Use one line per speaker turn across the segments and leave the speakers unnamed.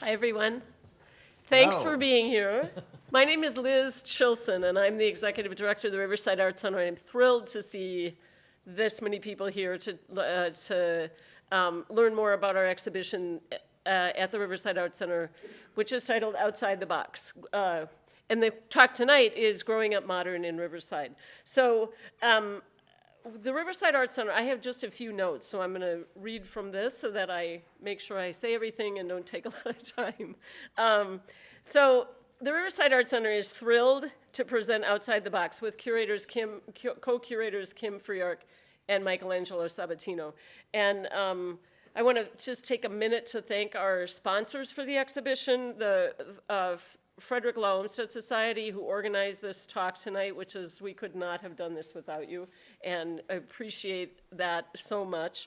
Hi, everyone. Thanks
Hello.
for being here. My name is Liz Chilson, and I'm the executive director of the Riverside Arts Center. I'm thrilled to see this many people here to learn more about our exhibition at the Riverside Arts Center, which is titled Outside the Box. And the talk tonight is Growing Up Modern in Riverside. So the Riverside Arts Center, I have just a few notes, so I'm going to read from this so that I make sure I say everything and don't take a lot of time. So the Riverside Arts Center is thrilled to present Outside the Box with co-curators Kim Freeark and Michelangelo Sabatino. And I want to just take a minute to thank our sponsors for the exhibition, the Frederick Olmsted Society, who organized this talk tonight, which is, we could not have done this without you, and I appreciate that so much.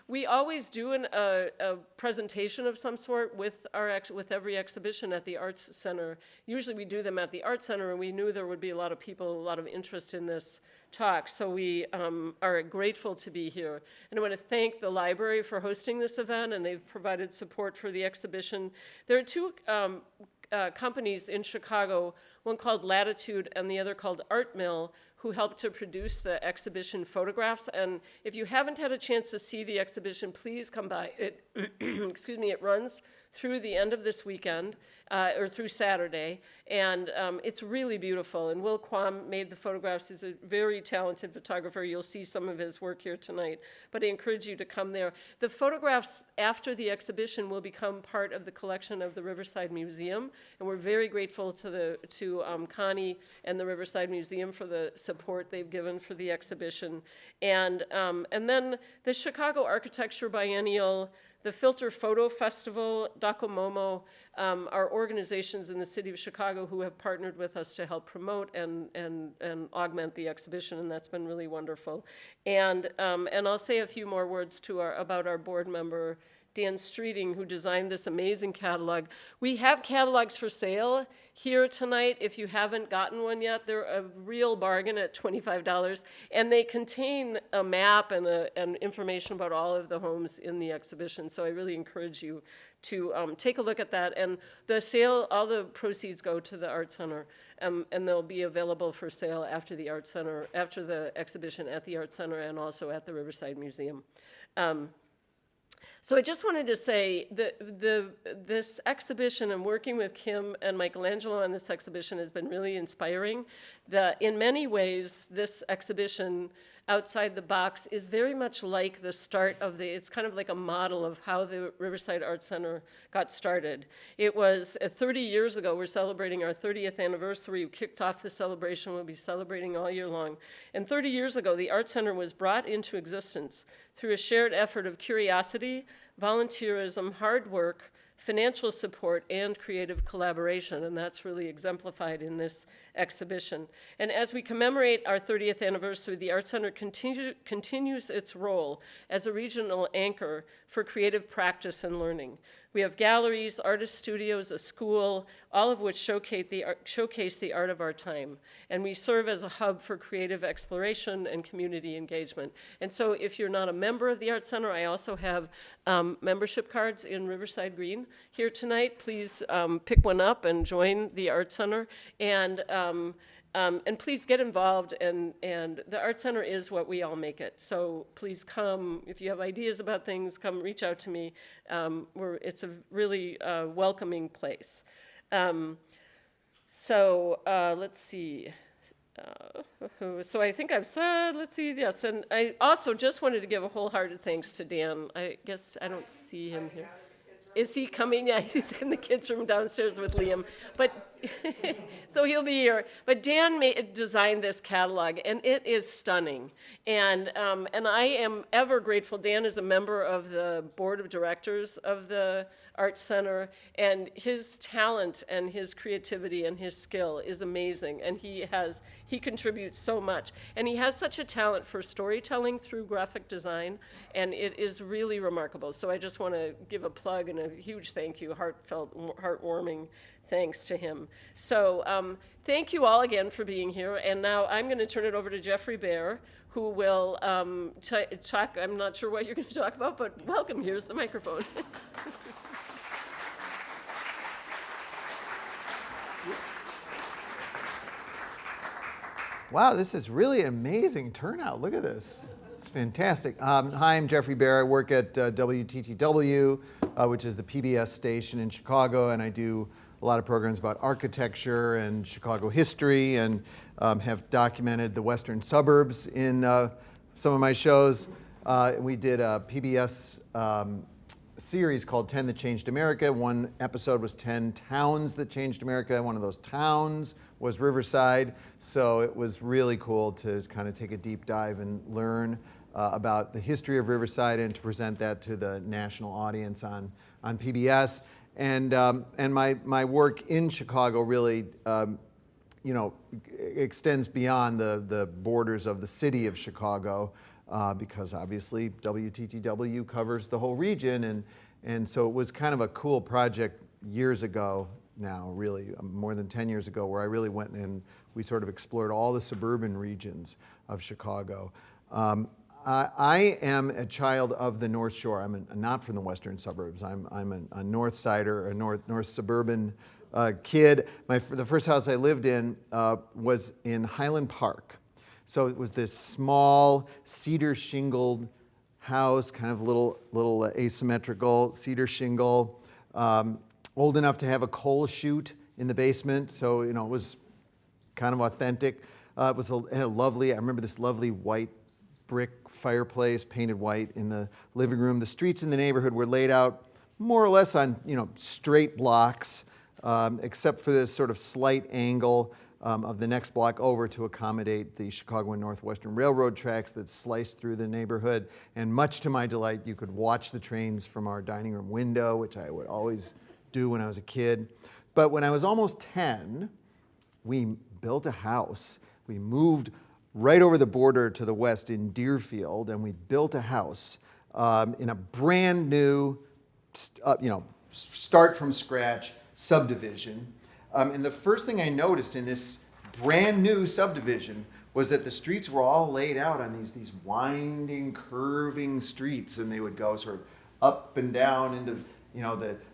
We always do a presentation of some sort with every exhibition at the Arts Center. Usually we do them at the Arts Center, and we knew there would be a lot of people, a lot of interest in this talk, so we are grateful to be here. And I want to thank the library for hosting this event, and they've provided support for the exhibition. There are two companies in Chicago, one called Latitude and the other called Art Mill, who helped to produce the exhibition photographs. And if you haven't had a chance to see the exhibition, please come by. It, excuse me, it runs through the end of this weekend, or through Saturday, and it's really beautiful. And Will Quam made the photographs. He's a very talented photographer. You'll see some of his work here tonight, but I encourage you to come there. The photographs after the exhibition will become part of the collection of the Riverside Museum, and we're very grateful to Connie and the Riverside Museum for the support they've given for the exhibition. And then the Chicago Architecture Biennial, the Filter Photo Festival, Docomomo, are organizations in the city of Chicago who have partnered with us to help promote and augment the exhibition, and that's been really wonderful. And I'll say a few more words about our board member, Dan Streeting, who designed this amazing catalog. We have catalogs for sale here tonight. If you haven't gotten one yet, they're a real bargain at $25, and they contain a map and information about all of the homes in the exhibition. So I really encourage you to take a look at that. And the sale, all the proceeds go to the Art Center, and they'll be available for sale after the Art Center, after the exhibition at the Art Center and also at the Riverside Museum. So I just wanted to say that this exhibition and working with Kim and Michelangelo on this exhibition has been really inspiring. In many ways, this exhibition, Outside the Box, is very much like the start of it's kind of like a model of how the Riverside Arts Center got started. It was 30 years ago. We're celebrating our 30th anniversary. We kicked off the celebration. We'll be celebrating all year long. And 30 years ago, the Arts Center was brought into existence through a shared effort of curiosity, volunteerism, hard work, financial support, and creative collaboration, and that's really exemplified in this exhibition. And as we commemorate our 30th anniversary, the Arts Center continues its role as a regional anchor for creative practice and learning. We have galleries, artist studios, a school, all of which showcase the art of our time. And we serve as a hub for creative exploration and community engagement. And so if you're not a member of the Arts Center, I also have membership cards in Riverside Green here tonight. Please pick one up and join the Arts Center. And please get involved, and the Arts Center is what we all make it. So please come. If you have ideas about things, come reach out to me. It's a really welcoming place. Let's see. So I think I've said, let's see, yes. And I also just wanted to give a wholehearted thanks to Dan. I guess I don't see him here. Is he coming? Yeah, he's in the kids' room downstairs with Liam. But so he'll be here. But Dan designed this catalog, and it is stunning. And I am ever grateful. Dan is a member of the board of directors of the Arts Center, and his talent and his creativity and his skill is amazing. And he contributes so much. And he has such a talent for storytelling through graphic design, and it is really remarkable. So I just want to give a plug and a huge thank you, heartfelt, heartwarming thanks to him. So thank you all again for being here. And now I'm going to turn it over to Geoffrey Baer, who will talk. I'm not sure what you're going to talk about, but welcome. Here's the microphone.
Wow, this is really an amazing turnout. Look at this. It's fantastic. Hi, I'm Geoffrey Baer. I work at WTTW, which is the PBS station in Chicago, and I do a lot of programs about architecture and Chicago history, and have documented the western suburbs in some of my shows. We did a PBS series called 10 That Changed America. One episode was 10 Towns That Changed America. One of those towns was Riverside. So it was really cool to kind of take a deep dive and learn about the history of Riverside and to present that to the national audience on PBS. And my work in Chicago really extends beyond the borders of the city of Chicago. Because obviously WTTW covers the whole region, and so it was kind of a cool project years ago now, really more than 10 years ago, where I really went and we sort of explored all the suburban regions of Chicago. I am a child of the North Shore. I'm not from the western suburbs. I'm a North Sider, a North suburban kid. The first house I lived in was in Highland Park. So it was this small cedar shingled house, kind of little asymmetrical cedar shingle, old enough to have a coal chute in the basement. So it was kind of authentic. It was I remember this lovely white brick fireplace, painted white in the living room. The streets in the neighborhood were laid out more or less on straight blocks, except for this sort of slight angle of the next block over to accommodate the Chicago and Northwestern Railroad tracks that sliced through the neighborhood. And much to my delight, you could watch the trains from our dining room window, which I would always do when I was a kid. But when I was almost 10, we built a house. We moved right over the border to the west in Deerfield, and we built a house in a brand new, start from scratch subdivision. And the first thing I noticed in this brand new subdivision was that the streets were all laid out on these winding, curving streets, and they would go sort of up and down into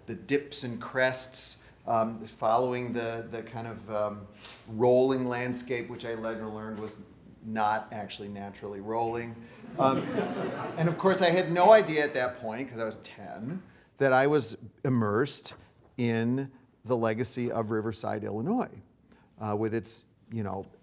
the dips and crests, following the kind of rolling landscape, which I later learned was not actually naturally rolling. And of course, I had no idea at that point, because I was 10, that I was immersed in the legacy of Riverside, Illinois, with its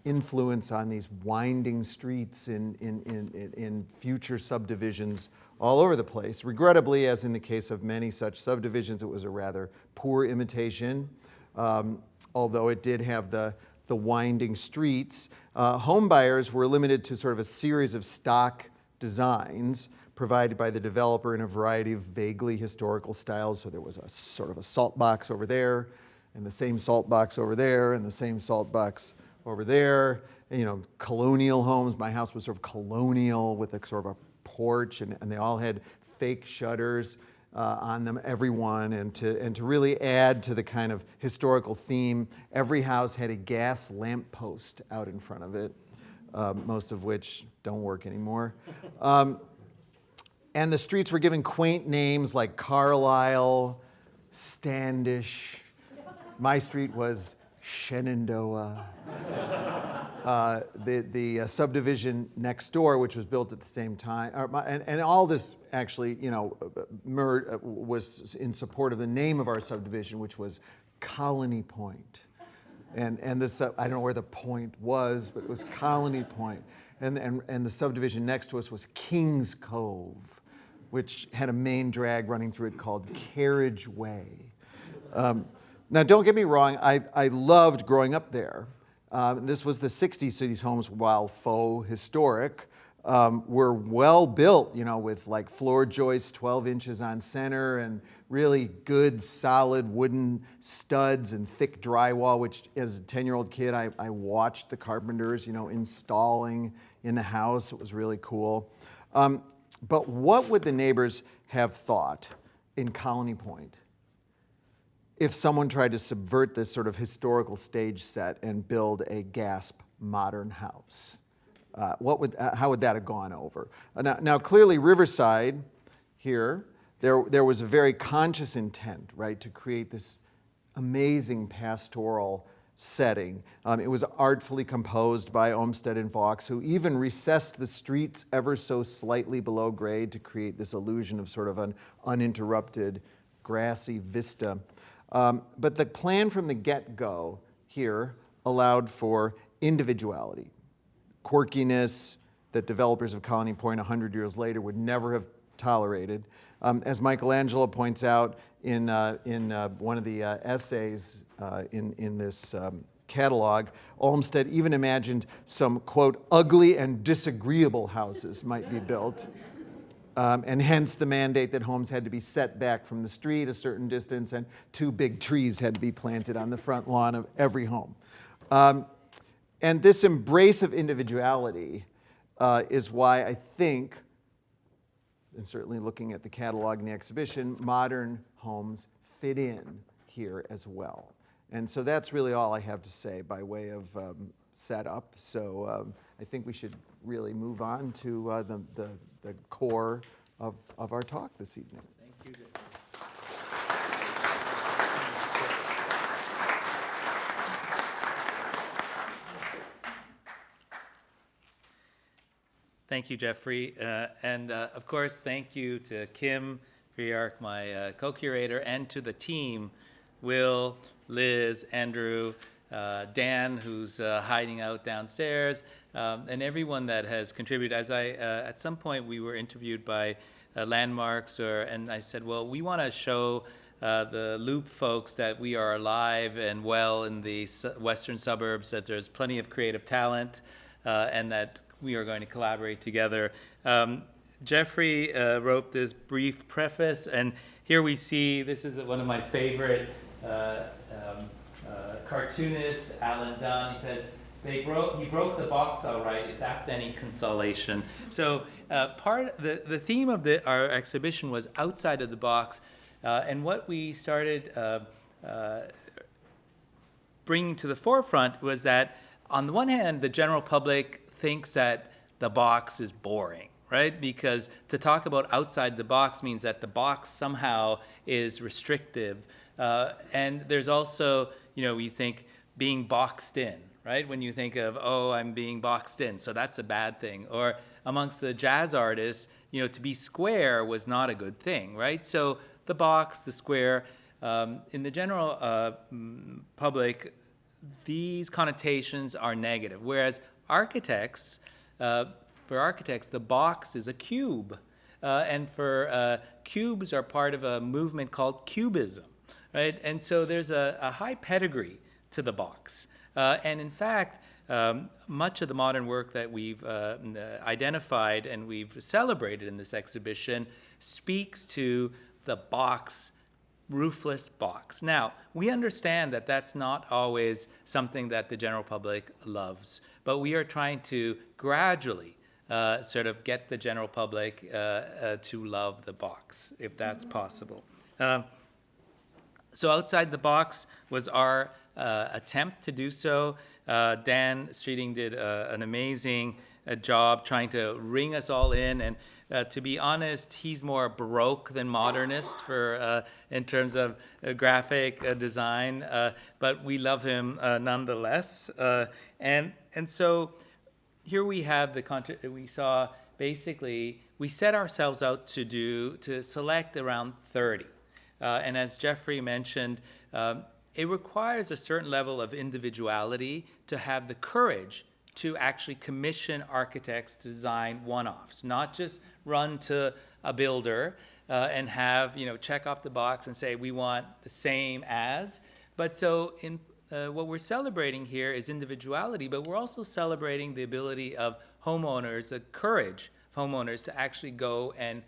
influence on these winding streets in future subdivisions all over the place. Regrettably, as in the case of many such subdivisions, it was a rather poor imitation, although it did have the winding streets. Home buyers were limited to sort of a series of stock designs provided by the developer in a variety of vaguely historical styles. So there was a sort of a salt box over there, and the same salt box over there, and the same salt box over there. And, colonial homes. My house was sort of colonial with a sort of a porch, and they all had fake shutters on them, every one. And to really add to the kind of historical theme, every house had a gas lamp post out in front of it, most of which don't work anymore. And the streets were given quaint names like Carlisle, Standish. My street was Shenandoah. The subdivision next door, which was built at the same time, and all this actually, was in support of the name of our subdivision, which was Colony Point. And this, I don't know where the point was, but it was Colony Point. And the subdivision next to us was Kings Cove, which had a main drag running through it called Carriage Way. Now, don't get me wrong, I loved growing up there. This was the 60s, so these homes, while faux historic, were well built, with like floor joists 12 inches on center and really good, solid wooden studs and thick drywall, which as a 10-year-old kid, I watched the carpenters, installing in the house. It was really cool. But what would the neighbors have thought in Colony Point if someone tried to subvert this sort of historical stage set and build a gasp modern house? How would that have gone over? Now clearly Riverside here, there was a very conscious intent, right, to create this amazing pastoral setting. It was artfully composed by Olmsted and Vaux, who even recessed the streets ever so slightly below grade to create this illusion of sort of an uninterrupted grassy vista. But the plan from the get-go here allowed for individuality, quirkiness that developers of Colony Point 100 years later would never have tolerated. As Michelangelo points out in one of the essays in this catalog, Olmsted even imagined some, quote, ugly and disagreeable houses might be built. And hence the mandate that homes had to be set back from the street a certain distance and 2 big trees had to be planted on the front lawn of every home. And this embrace of individuality is why I think, and certainly looking at the catalog and the exhibition, modern homes fit in here as well. And so that's really all I have to say by way of setup. So I think we should really move on to the core of our talk this evening.
Thank you. Thank you, Geoffrey. And of course, thank you to Kim Freeark, my co-curator, and to the team, Will, Liz, Andrew, Dan, who's hiding out downstairs, and everyone that has contributed. As at some point, we were interviewed by Landmarks, and I said, well, we want to show the Loop folks that we are alive and well in the western suburbs, that there's plenty of creative talent, and that we are going to collaborate together. Geoffrey wrote this brief preface, and here we see, this is one of my favorite cartoonists, Alan Dunn. He says, he broke the box all right, if that's any consolation. So the theme of our exhibition was outside of the box, and what we started bringing to the forefront was that, on the one hand, the general public thinks that the box is boring, right? Because to talk about outside the box means that the box somehow is restrictive. And there's also, we think being boxed in, right? When you think of, oh, I'm being boxed in, so that's a bad thing. Or amongst the jazz artists, to be square was not a good thing, right? So the box, the square, in the general public, these connotations are negative. Whereas for architects, the box is a cube. And for cubes are part of a movement called cubism, right? And so there's a high pedigree to the box. And in fact, much of the modern work that we've identified and we've celebrated in this exhibition speaks to the box, roofless box. Now, we understand that that's not always something that the general public loves, but we are trying to gradually sort of get the general public to love the box, if that's possible. So outside the box was our attempt to do so. Dan Streeting did an amazing job trying to ring us all in, and to be honest, he's more Baroque than modernist in terms of graphic design, but we love him nonetheless. And so here we have we saw basically, we set ourselves out to select around 30. And as Geoffrey mentioned, it requires a certain level of individuality to have the courage to actually commission architects to design one-offs, not just run to a builder and have, check off the box and say, we want the same as. But so what we're celebrating here is individuality, but we're also celebrating the ability of homeowners, the courage of homeowners to actually go and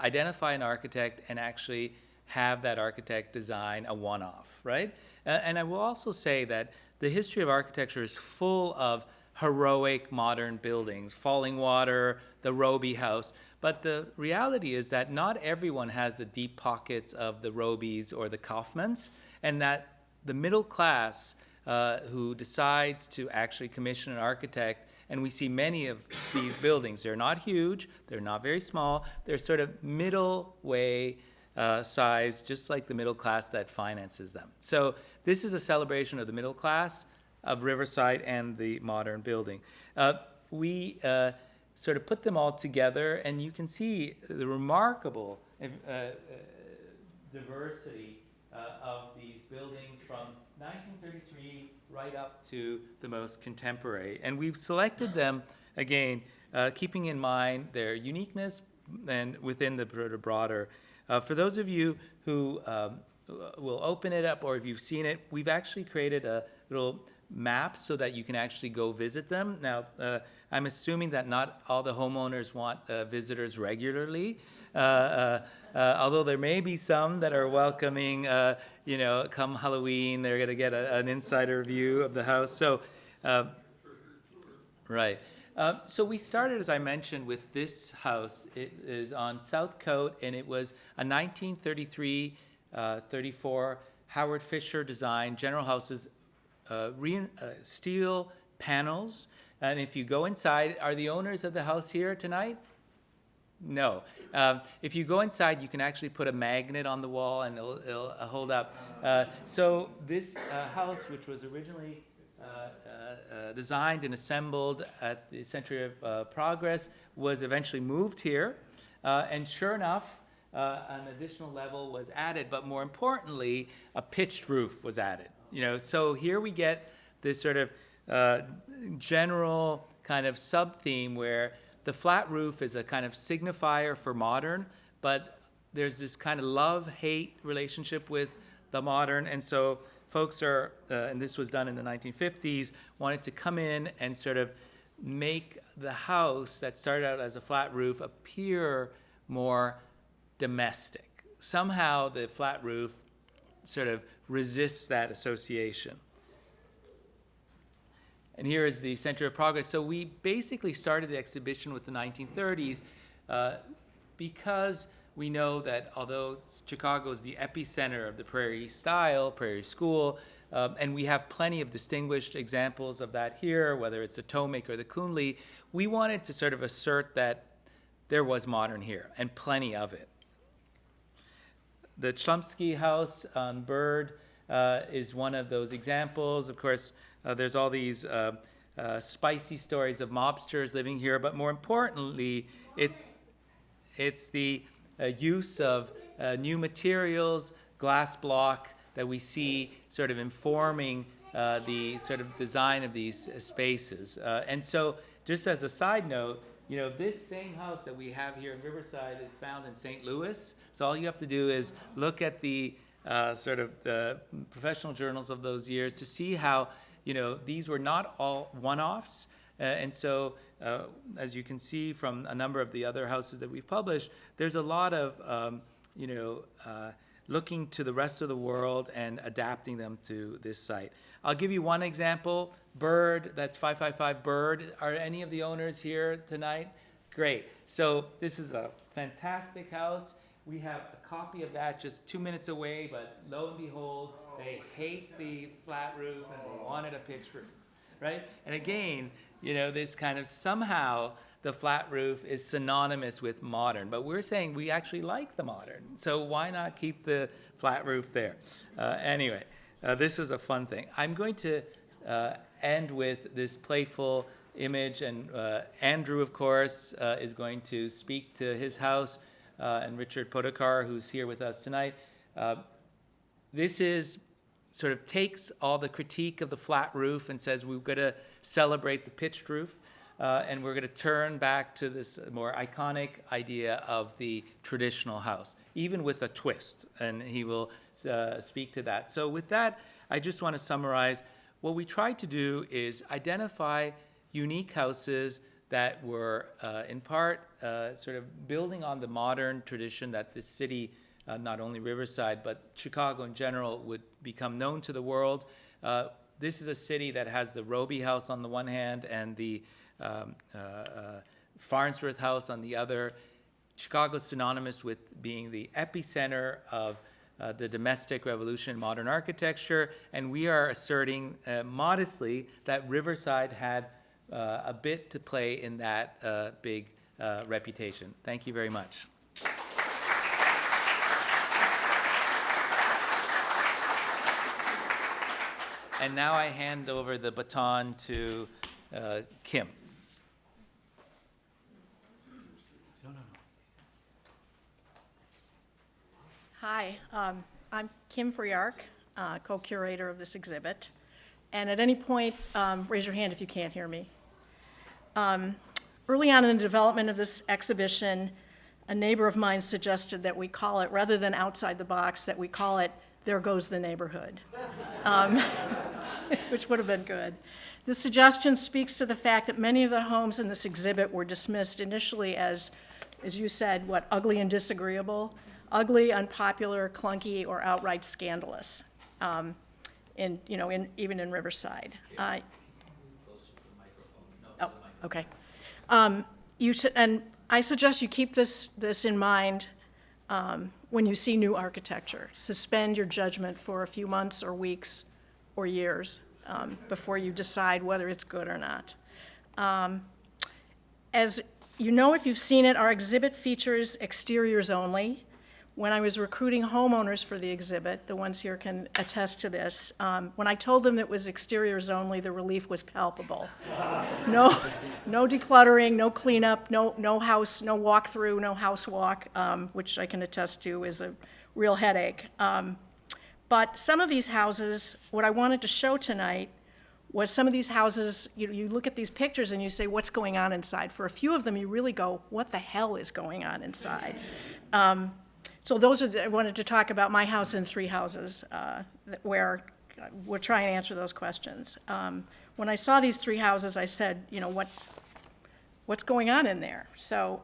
identify an architect and actually have that architect design a one-off, right? And I will also say that the history of architecture is full of heroic modern buildings, Falling Water, the Roby House. But the reality is that not everyone has the deep pockets of the Robys or the Kaufmans, and that the middle class who decides to actually commission an architect, and we see many of these buildings, they're not huge, they're not very small, they're sort of middle way size, just like the middle class that finances them. So this is a celebration of the middle class, of Riverside, and the modern building. We sort of put them all together, and you can see the remarkable diversity of these buildings from 1933 right up to the most contemporary. And we've selected them, again, keeping in mind their uniqueness and within the broader. For those of you who will open it up, or if you've seen it, we've actually created a little map so that you can actually go visit them. Now, I'm assuming that not all the homeowners want visitors regularly, although there may be some that are welcoming, come Halloween, they're going to get an insider view of the house. So, right. So we started, as I mentioned, with this house. It is on South Coat, and it was a 1933-34 Howard Fisher design, General Houses, steel panels. And if you go inside, are the owners of the house here tonight? No. If you go inside, you can actually put a magnet on the wall, and it'll hold up. So this house, which was originally designed and assembled at the Century of Progress, was eventually moved here. And sure enough, an additional level was added, but more importantly, a pitched roof was added. So here we get this sort of general kind of sub-theme where the flat roof is a kind of signifier for modern, but there's this kind of love-hate relationship with the modern. And so folks are, and this was done in the 1950s, wanted to come in and sort of make the house that started out as a flat roof appear more domestic. Somehow the flat roof sort of resists that association. And here is the Century of Progress. So we basically started the exhibition with the 1930s because we know that although Chicago is the epicenter of the Prairie style, Prairie School, and we have plenty of distinguished examples of that here, whether it's the Tomic or the Coonley, we wanted to sort of assert that there was modern here, and plenty of it. The Chlumsky House on Bird is one of those examples. Of course, there's all these spicy stories of mobsters living here, but more importantly, it's the use of new materials, glass block, that we see sort of informing the sort of design of these spaces. And so, just as a side note, this same house that we have here in Riverside is found in St. Louis. So all you have to do is look at the sort of the professional journals of those years to see how, these were not all one-offs. And so, as you can see from a number of the other houses that we've published, there's a lot of, looking to the rest of the world and adapting them to this site. I'll give you one example. Bird, that's 555 Bird. Are any of the owners here tonight? Great. So this is a fantastic house. We have a copy of that just 2 minutes away, but lo and behold, they hate the flat roof and they wanted a pitch roof, right? And again, this kind of somehow the flat roof is synonymous with modern, but we're saying we actually like the modern, so why not keep the flat roof there? Anyway, this is a fun thing. I'm going to end with this playful image, and Andrew, of course, is going to speak to his house, and Richard Podokar, who's here with us tonight. This is sort of takes all the critique of the flat roof and says we've got to celebrate the pitched roof, and we're going to turn back to this more iconic idea of the traditional house, even with a twist, and he will speak to that. So with that, I just want to summarize. What we tried to do is identify unique houses that were in part sort of building on the modern tradition that this city, not only Riverside, but Chicago in general, would become known to the world. This is a city that has the Roby House on the one hand and the Farnsworth House on the other. Chicago is synonymous with being the epicenter of the domestic revolution in modern architecture, and we are asserting modestly that Riverside had a bit to play in that big reputation. Thank you very much. And now I hand over the baton to Kim.
Hi, I'm Kim Freeark, co-curator of this exhibit. And at any point, raise your hand if you can't hear me. Early on in the development of this exhibition, a neighbor of mine suggested that we call it, rather than Outside the Box, that we call it There Goes the Neighborhood, which would have been good. This suggestion speaks to the fact that many of the homes in this exhibit were dismissed initially as you said, what, ugly and disagreeable, ugly, unpopular, clunky, or outright scandalous. Even in Riverside. Okay. And I suggest you keep this in mind when you see new architecture. Suspend your judgment for a few months or weeks or years before you decide whether it's good or not. As you know, if you've seen it, our exhibit features exteriors only. When I was recruiting homeowners for the exhibit, the ones here can attest to this, when I told them it was exteriors only, the relief was palpable. No decluttering, no cleanup, no house, no walkthrough, no house walk, which I can attest to is a real headache. But some of these houses, what I wanted to show tonight was some of these houses, you look at these pictures and you say, what's going on inside? For a few of them, you really go, what the hell is going on inside? So I wanted to talk about my house and three houses where we're trying to answer those questions. When I saw these three houses, I said, what's going on in there? So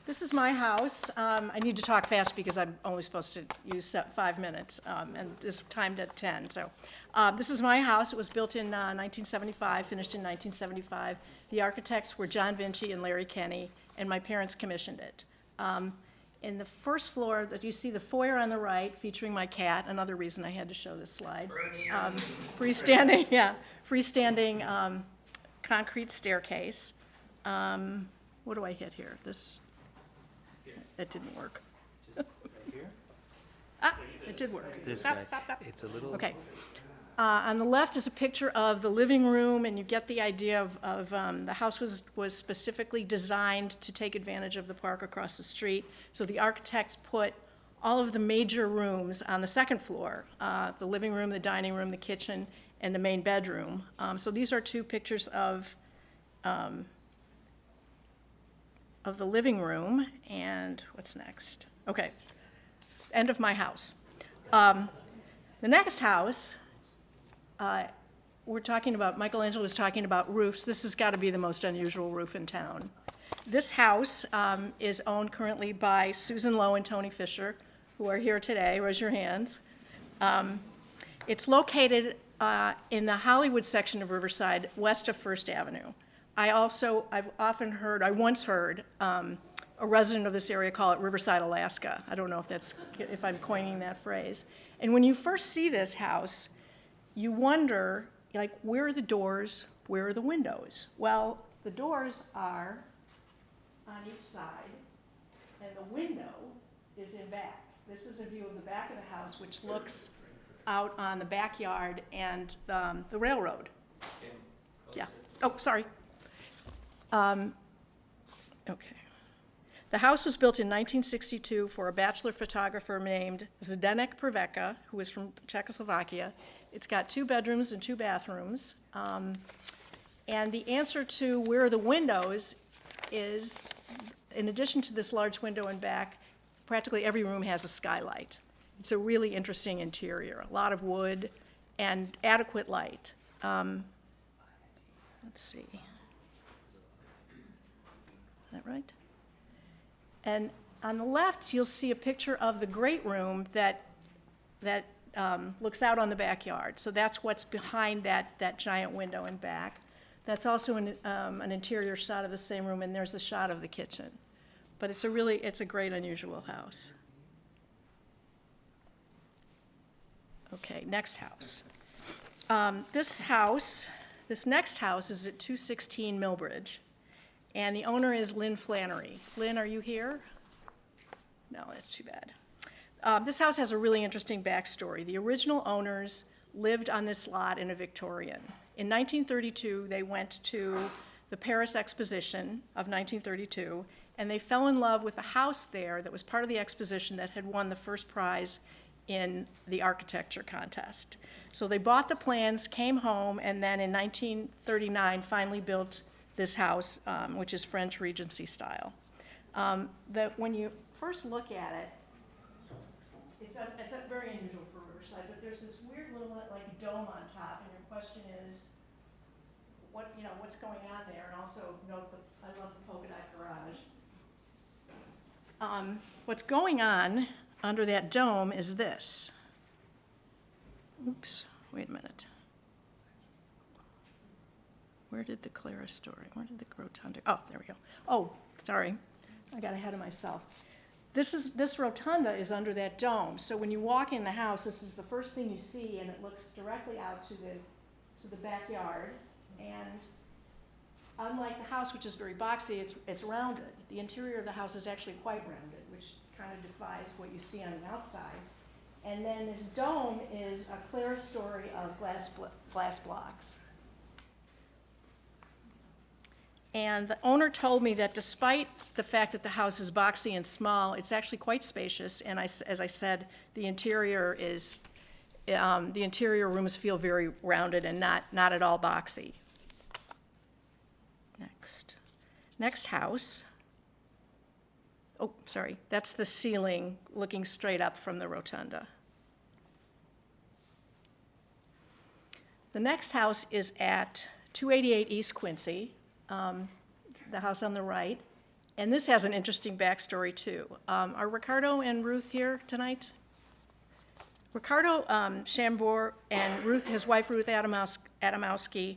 this is my house. I need to talk fast because I'm only supposed to use 5 minutes, and this timed at 10. So this is my house. It was built in 1975, finished in 1975. The architects were John Vinci and Larry Kenny, and my parents commissioned it. In the first floor, that you see the foyer on the right, featuring my cat, another reason I had to show this slide. Freestanding concrete staircase. What do I hit here? That didn't work.
Just right here.
It did work.
This
Stop.
guy. It's a little.
Okay. On the left is a picture of the living room, and you get the idea of the house was specifically designed to take advantage of the park across the street. So the architects put all of the major rooms on the second floor, the living room, the dining room, the kitchen, and the main bedroom. So these are two pictures of the living room, and what's next? Okay, end of my house. The next house, we're talking about, Michelangelo was talking about roofs. This has got to be the most unusual roof in town. This house is owned currently by Susan Lowe and Tony Fisher, who are here today. Raise your hands. It's located in the Hollywood section of Riverside, west of First Avenue. I once heard a resident of this area call it Riverside, Alaska. I don't know if I'm coining that phrase. And when you first see this house, you wonder, where are the doors, where are the windows? Well, the doors are on each side, and the window is in back. This is a view of the back of the house, which looks out on the backyard and the railroad. Yeah. Oh, sorry. Okay. The house was built in 1962 for a bachelor photographer named Zdenek Prveka, who was from Czechoslovakia. It's got 2 bedrooms and 2 bathrooms. And the answer to where are the windows is, in addition to this large window in back, practically every room has a skylight. It's a really interesting interior, a lot of wood and adequate light. Let's see. Is that right? And on the left, you'll see a picture of the great room that looks out on the backyard. So that's what's behind that giant window in back. That's also an interior shot of the same room, and there's a shot of the kitchen. But it's a great, unusual house. Okay, next house. This next house is at 216 Millbridge, and the owner is Lynn Flannery. Lynn, are you here? No, that's too bad. This house has a really interesting backstory. The original owners lived on this lot in a Victorian. In 1932, they went to the Paris Exposition of 1932, and they fell in love with a house there that was part of the exposition that had won the first prize in the architecture contest. So they bought the plans, came home, and then in 1939 finally built this house, which is French Regency style. When you first look at it, it's very unusual for Riverside, but there's this weird little like dome on top, and your question is, what's going on there? And also note I love the polka dot garage. What's going on under that dome is this. Oops, wait a minute. Where did the Clara story, where did the rotunda, oh, there we go. Oh, sorry, I got ahead of myself. This rotunda is under that dome, so when you walk in the house, this is the first thing you see, and it looks directly out to the backyard. And unlike the house, which is very boxy, it's rounded. The interior of the house is actually quite rounded, which kind of defies what you see on the outside. And then this dome is a clerestory of glass blocks. And the owner told me that despite the fact that the house is boxy and small, it's actually quite spacious. And as I said, the interior rooms feel very rounded and not at all boxy. Next house. Oh, sorry, that's the ceiling looking straight up from the rotunda. The next house is at 288 East Quincy, the house on the right. And this has an interesting backstory too. Are Ricardo and Ruth here tonight? Ricardo Chambord and his wife Ruth Adamowski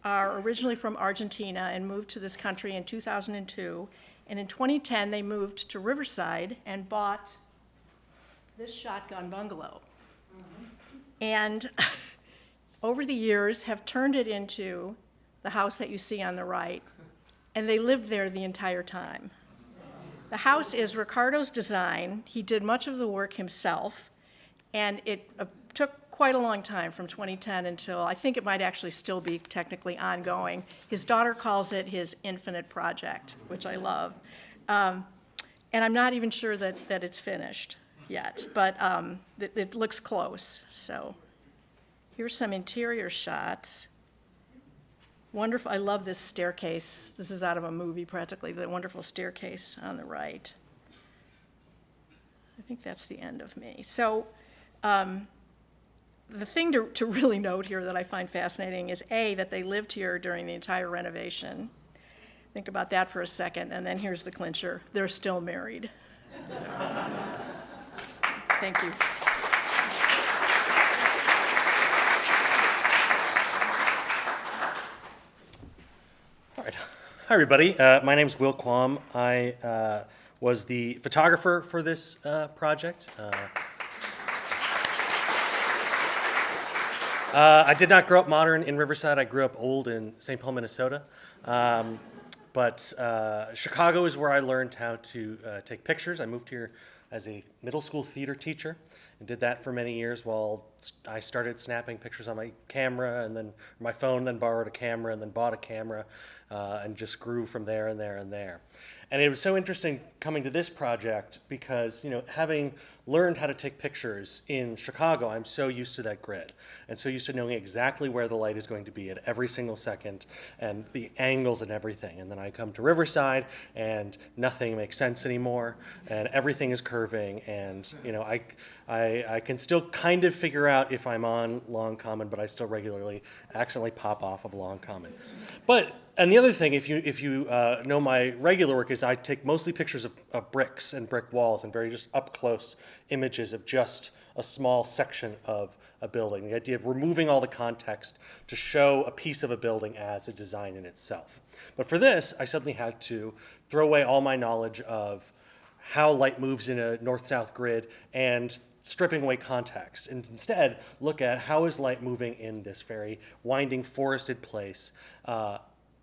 are originally from Argentina and moved to this country in 2002. And in 2010, they moved to Riverside and bought this shotgun bungalow. And over the years have turned it into the house that you see on the right. And they lived there the entire time. The house is Ricardo's design. He did much of the work himself. And it took quite a long time from 2010 until, I think it might actually still be technically ongoing. His daughter calls it his infinite project, which I love. And I'm not even sure that it's finished yet, but it looks close. So here's some interior shots. Wonderful, I love this staircase. This is out of a movie practically, the wonderful staircase on the right. I think that's the end of me. So the thing to really note here that I find fascinating is A, that they lived here during the entire renovation. Think about that for a second, and then here's the clincher. They're still married. So, thank you.
All right. Hi, everybody. My name is Will Quam. I was the photographer for this project. I did not grow up modern in Riverside. I grew up old in St. Paul, Minnesota. But Chicago is where I learned how to take pictures. I moved here as a middle school theater teacher and did that for many years while I started snapping pictures on my camera and then my phone, then borrowed a camera and then bought a camera and just grew from there and there and there. And it was so interesting coming to this project because, having learned how to take pictures in Chicago, I'm so used to that grid and so used to knowing exactly where the light is going to be at every single second and the angles and everything. And then I come to Riverside and nothing makes sense anymore and everything is curving and, I can still kind of figure out if I'm on Long Common, but I still regularly accidentally pop off of Long Common. And the other thing, if you know my regular work, is I take mostly pictures of bricks and brick walls and very just up close images of just a small section of a building. The idea of removing all the context to show a piece of a building as a design in itself. But for this, I suddenly had to throw away all my knowledge of how light moves in a north-south grid and stripping away context, and instead look at how is light moving in this very winding forested place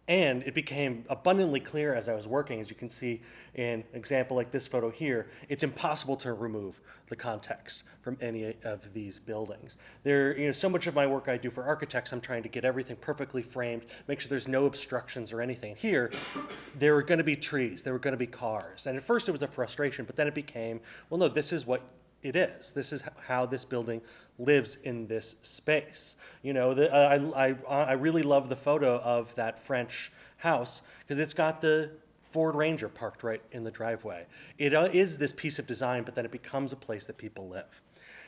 And it became abundantly clear as I was working, as you can see in an example like this photo here, it's impossible to remove the context from any of these buildings. So much of my work I do for architects, I'm trying to get everything perfectly framed, make sure there's no obstructions or anything. Here, there were going to be trees, there were going to be cars. And at first it was a frustration, but then it became, well, no, this is what it is. This is how this building lives in this space. I really love the photo of that French house because it's got the Ford Ranger parked right in the driveway. It is this piece of design, but then it becomes a place that people live.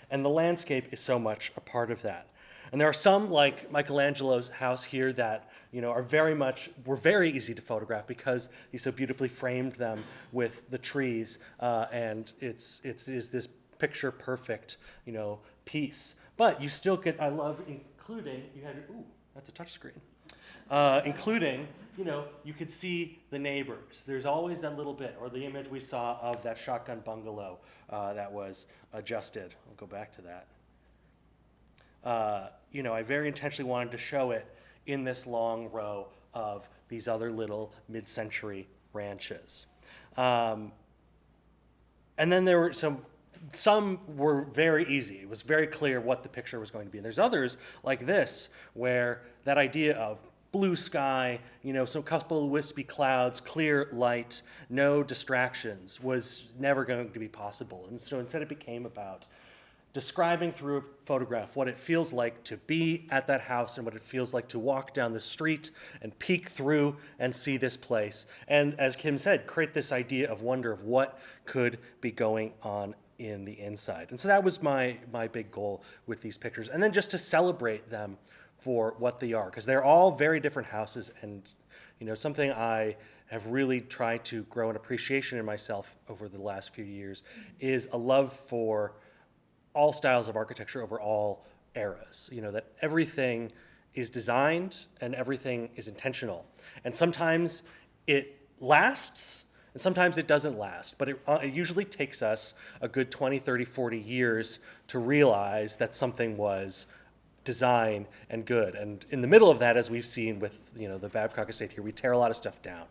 And the landscape is so much a part of that. And there are some, like Michelangelo's house here, that were very easy to photograph because he so beautifully framed them with the trees, and it is this picture perfect, piece. But you still get, I love including, that's a touch screen. Including, you could see the neighbors. There's always that little bit, or the image we saw of that shotgun bungalow that was adjusted. I'll go back to that. I very intentionally wanted to show it in this long row of these other little mid-century ranches. And then there were some were very easy. It was very clear what the picture was going to be. And there's others like this, where that idea of blue sky, some couple of wispy clouds, clear light, no distractions was never going to be possible. And so instead it became about describing through a photograph what it feels like to be at that house and what it feels like to walk down the street and peek through and see this place. And as Kim said, create this idea of wonder of what could be going on in the inside. And so that was my big goal with these pictures. And then just to celebrate them for what they are, because they're all very different houses. And something I have really tried to grow an appreciation in myself over the last few years is a love for all styles of architecture over all eras. That everything is designed and everything is intentional. And sometimes it lasts, and sometimes it doesn't last, but it usually takes us a good 20, 30, 40 years to realize that something was designed and good. And in the middle of that, as we've seen with the Babcock estate here, we tear a lot of stuff down.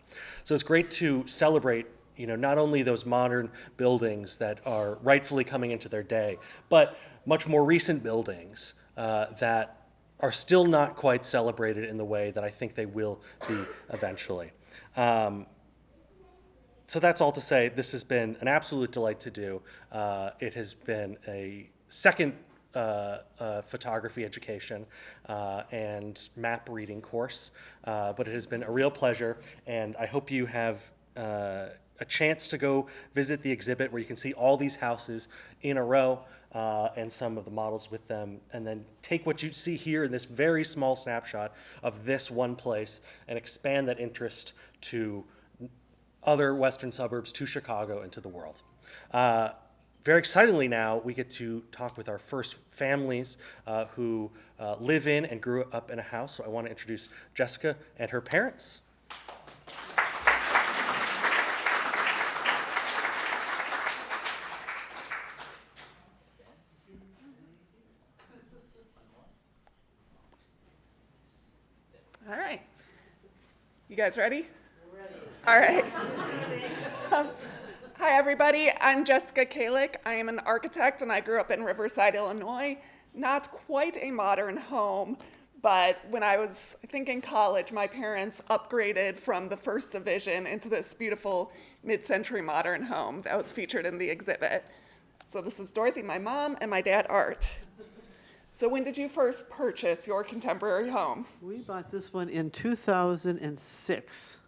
So it's great to celebrate not only those modern buildings that are rightfully coming into their day, but much more recent buildings that are still not quite celebrated in the way that I think they will be eventually. So that's all to say, this has been an absolute delight to do. It has been a second photography education and map reading course, but it has been a real pleasure, and I hope you have a chance to go visit the exhibit where you can see all these houses in a row and some of the models with them, and then take what you see here in this very small snapshot of this one place and expand that interest to other western suburbs, to Chicago, and to the world. Very excitingly now, we get to talk with our first families who live in and grew up in a house. So I want to introduce Jessica and her parents.
All right. You guys ready? We're ready. All right. Hi, everybody. I'm Jessica Kalick. I am an architect, and I grew up in Riverside, Illinois. Not quite a modern home, but when I was, I think, in college, my parents upgraded from the first division into this beautiful mid-century modern home that was featured in the exhibit. So this is Dorothy, my mom, and my dad, Art. So when did you first purchase your contemporary home?
We bought this one in 2006.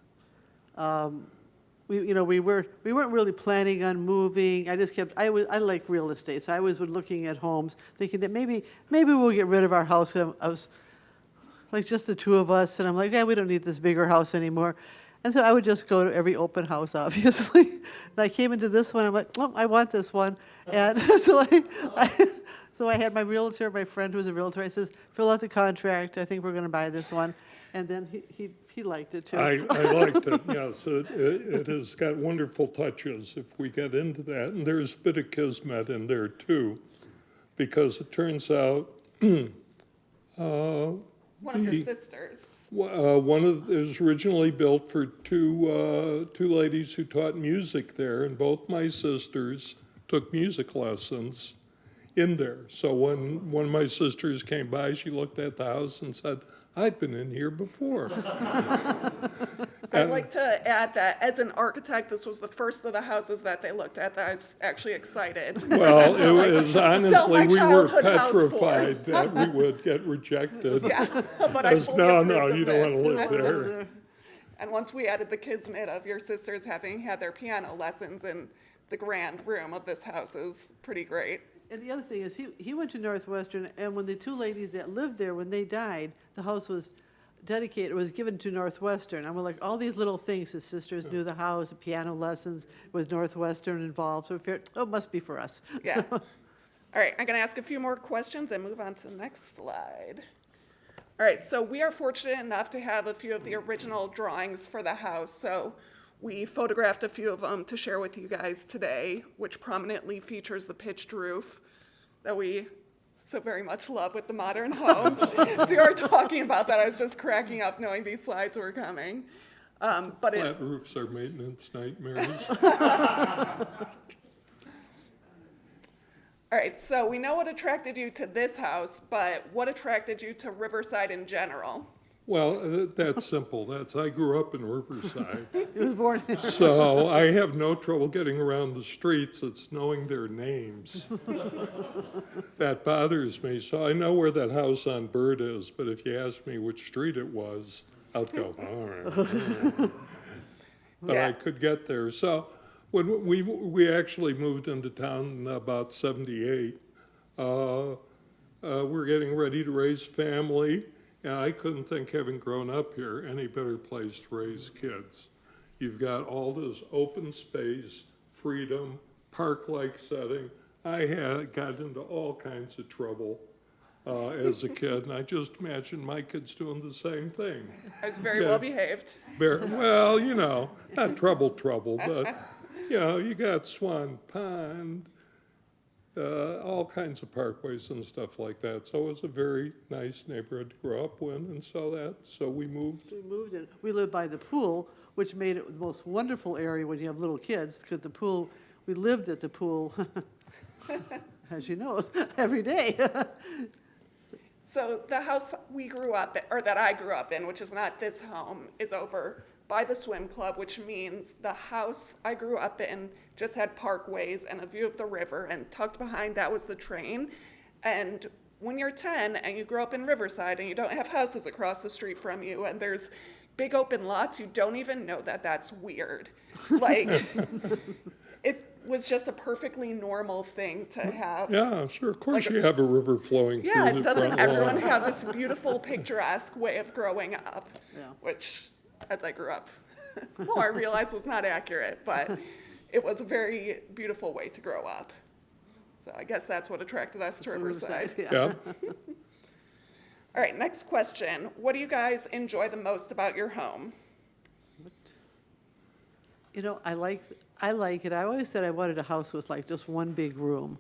We weren't really planning on moving. I like real estate, so I was looking at homes, thinking that maybe we'll get rid of our house. I was like just the two of us, and I'm like, yeah, we don't need this bigger house anymore. And so I would just go to every open house, obviously. And I came into this one, I'm like, well, I want this one. And so I had my realtor, my friend who was a realtor, I says, fill out the contract, I think we're going to buy this one. And then he liked it too.
I liked it, yes. It has got wonderful touches if we get into that. And there's a bit of kismet in there too, because it turns out
One of your sisters.
It was originally built for two ladies who taught music there, and both my sisters took music lessons in there. So when one of my sisters came by, she looked at the house and said, "I've been in here before."
I'd like to add that as an architect, this was the first of the houses that they looked at that I was actually excited.
Well, it was honestly, we were
childhood house for.
petrified that we would get rejected.
Yeah, but I
As,
fully
no,
approved of
you don't want to
this.
live there.
And once we added the kismet of your sisters having had their piano lessons in the grand room of this house, it was pretty great.
And the other thing is, he went to Northwestern, and when the two ladies that lived there, when they died, the house was dedicated, was given to Northwestern. And we're like, all these little things, his sisters knew the house, the piano lessons, was Northwestern involved, so it must be for us.
Yeah. All right, I'm going to ask a few more questions and move on to the next slide. All right, so we are fortunate enough to have a few of the original drawings for the house. So we photographed a few of them to share with you guys today, which prominently features the pitched roof that we so very much love with the modern homes. As we were talking about that, I was just cracking up knowing these slides were coming. But
Flat roofs are maintenance nightmares.
all right, so we know what attracted you to this house, but what attracted you to Riverside in general?
Well, that's simple. I grew up in Riverside.
He was born,
So I have no trouble getting around the streets. It's knowing their names. That bothers me. So I know where that house on Bird is, but if you ask me which street it was, I'll go, all right. But
Yeah.
I could get there. So when we actually moved into town in about 78, we're getting ready to raise family. And I couldn't think, having grown up here, any better place to raise kids. You've got all this open space, freedom, park-like setting. I got into all kinds of trouble as a kid, and I just imagined my kids doing the same thing.
I was very well behaved.
Well, not trouble, but, you got Swan Pond, all kinds of parkways and stuff like that. So it was a very nice neighborhood to grow up in, and so we moved.
we lived by the pool, which made it the most wonderful area when you have little kids, because the pool, we lived at the pool, as you know, every day.
So the house we grew up, or that I grew up in, which is not this home, is over by the swim club, which means the house I grew up in just had parkways and a view of the river, and tucked behind that was the train. And when you're 10 and you grow up in Riverside and you don't have houses across the street from you and there's big open lots, you don't even know that that's weird. Like, it was just a perfectly normal thing to have.
Yeah, sure, of course you have a river flowing through
Yeah,
the
doesn't
front
everyone
lawn.
have this beautiful picturesque way of growing up?
Yeah.
Which, as I grew up, more I realized was not accurate, but it was a very beautiful way to grow up. So I guess that's what attracted us to Riverside.
Yeah,
All right, next question. What do you guys enjoy the most about your home?
I like it. I always said I wanted a house with like just one big room.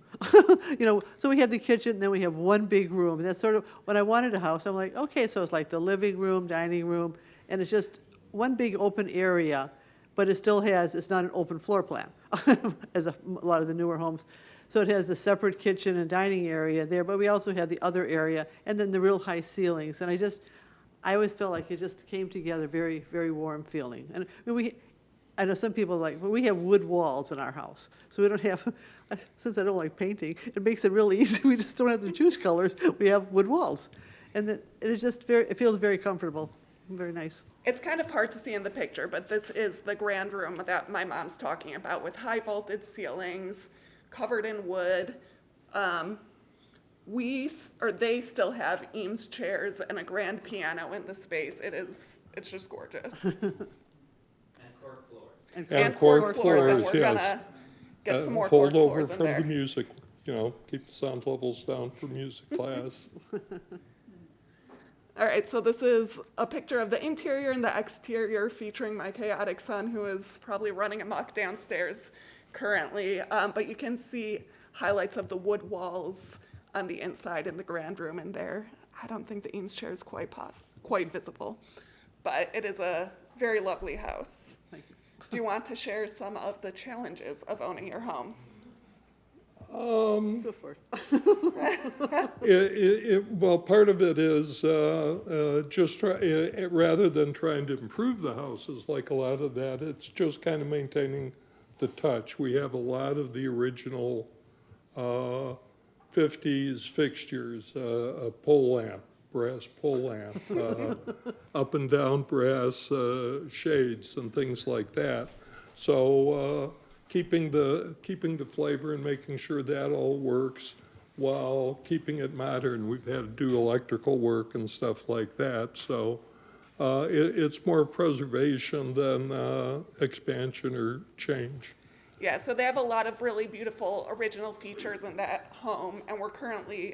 So we have the kitchen, and then we have one big room. And that's sort of, when I wanted a house, I'm like, okay, so it's like the living room, dining room, and it's just one big open area, but it's not an open floor plan, as a lot of the newer homes. So it has a separate kitchen and dining area there, but we also have the other area, and then the real high ceilings. And I always felt like it just came together, very, very warm feeling. And I know some people we have wood walls in our house, so we don't have, since I don't like painting, it makes it real easy. We just don't have to choose colors. We have wood walls. And it feels very comfortable, very nice.
It's kind of hard to see in the picture, but this is the grand room that my mom's talking about, with high vaulted ceilings, covered in wood. They still have Eames chairs and a grand piano in the space. It's just gorgeous.
and cork floors,
and we're
yes.
gonna get some more
Hold
cork
over
floors in
from
there.
the music, keep the sound levels down for music class.
All right, so this is a picture of the interior and the exterior featuring my chaotic son, who is probably running amok downstairs currently. But you can see highlights of the wood walls on the inside in the grand room in there. I don't think the Eames chair is quite visible, but it is a very lovely house.
Thank you.
Do you want to share some of the challenges of owning your home?
Go for it.
Well, part of it is just rather than trying to improve the houses, like a lot of that, it's just kind of maintaining the touch. We have a lot of the original 50s fixtures, a pole lamp, brass pole lamp, up and down brass shades and things like that. So keeping the flavor and making sure that all works while keeping it modern. We've had to do electrical work and stuff like that. So it's more preservation than expansion or change.
Yeah, so they have a lot of really beautiful original features in that home, and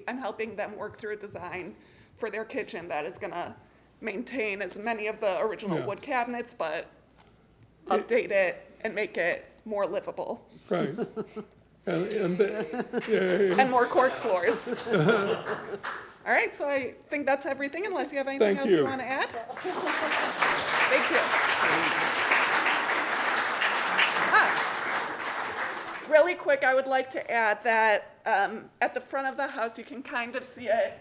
I'm helping them work through a design for their kitchen that is gonna maintain as many of the original wood cabinets, but update it and make it more livable.
Right.
And more cork floors. All right, so I think that's everything, unless you have anything
Thank
else you
you.
want to add. Thank you. Really quick, I would like to add that at the front of the house, you can kind of see it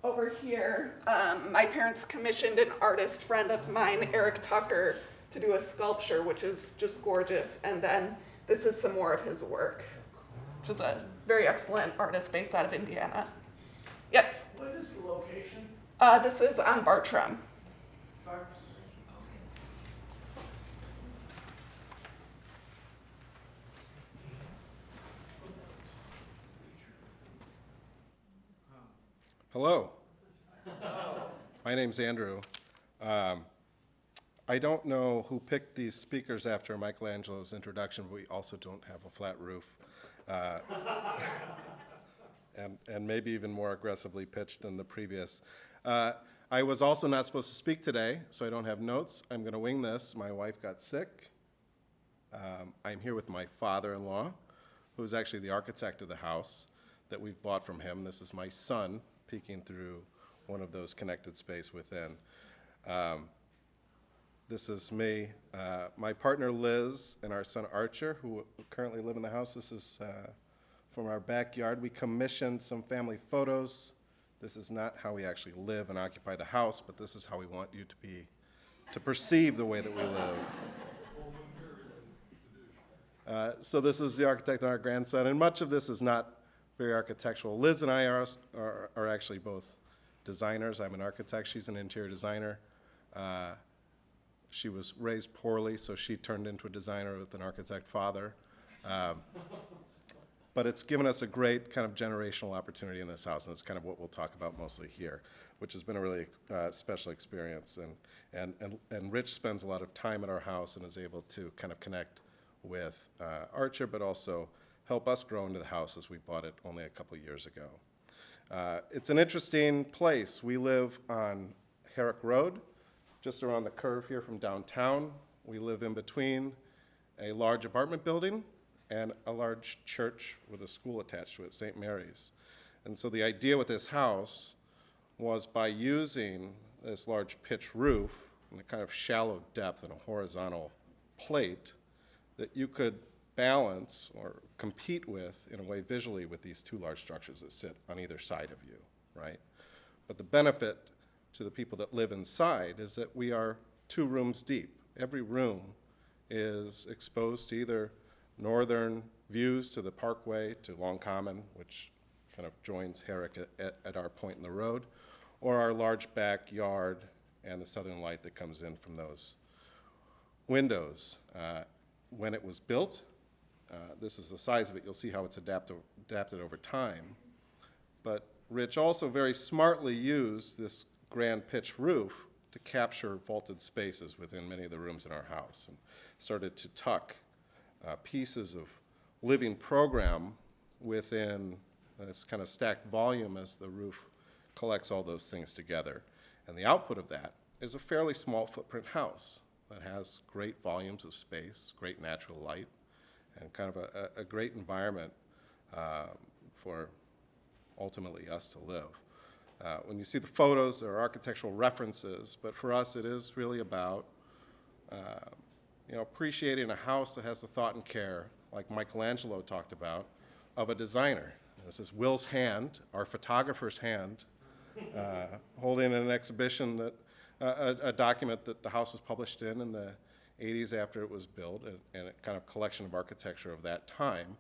over here. My parents commissioned an artist friend of mine, Eric Tucker, to do a sculpture, which is just gorgeous. And then this is some more of his work, which is a very excellent artist based out of Indiana. Yes?
What is the location?
This is on Bartram.
Hello. My name's Andrew. I don't know who picked these speakers after Michelangelo's introduction, but we also don't have a flat roof. And maybe even more aggressively pitched than the previous. I was also not supposed to speak today, so I don't have notes. I'm going to wing this. My wife got sick. I'm here with my father-in-law, who's actually the architect of the house that we've bought from him. This is my son peeking through one of those connected space within. This is me, my partner Liz, and our son Archer, who currently live in the house. This is from our backyard. We commissioned some family photos. This is not how we actually live and occupy the house, but this is how we want you to perceive the way that we live. So this is the architect and our grandson, and much of this is not very architectural. Liz and I are actually both designers. I'm an architect. She's an interior designer. She was raised poorly, so she turned into a designer with an architect father. But it's given us a great kind of generational opportunity in this house, and it's kind of what we'll talk about mostly here, which has been a really special experience. And Rich spends a lot of time at our house and is able to kind of connect with Archer, but also help us grow into the house as we bought it only a couple years ago. It's an interesting place. We live on Herrick Road, just around the curve here from downtown. We live in between a large apartment building and a large church with a school attached to it, St. Mary's. And so the idea with this house was by using this large pitch roof and a kind of shallow depth and a horizontal plate that you could balance or compete with in a way visually with these two large structures that sit on either side of you, right? But the benefit to the people that live inside is that we are 2 rooms deep. Every room is exposed to either northern views to the Parkway, to Long Common, which kind of joins Herrick at our point in the road, or our large backyard and the southern light that comes in from those windows. When it was built, this is the size of it. You'll see how it's adapted over time. But Rich also very smartly used this grand pitch roof to capture vaulted spaces within many of the rooms in our house, and started to tuck pieces of living program within this kind of stacked volume as the roof collects all those things together. And the output of that is a fairly small footprint house that has great volumes of space, great natural light, and kind of a great environment for ultimately us to live. When you see the photos, there are architectural references, but for us, it is really about appreciating a house that has the thought and care, like Michelangelo talked about, of a designer. This is Will's hand, our photographer's hand, holding an exhibition that, a document that the house was published in the 80s after it was built, and a kind of collection of architecture of that time,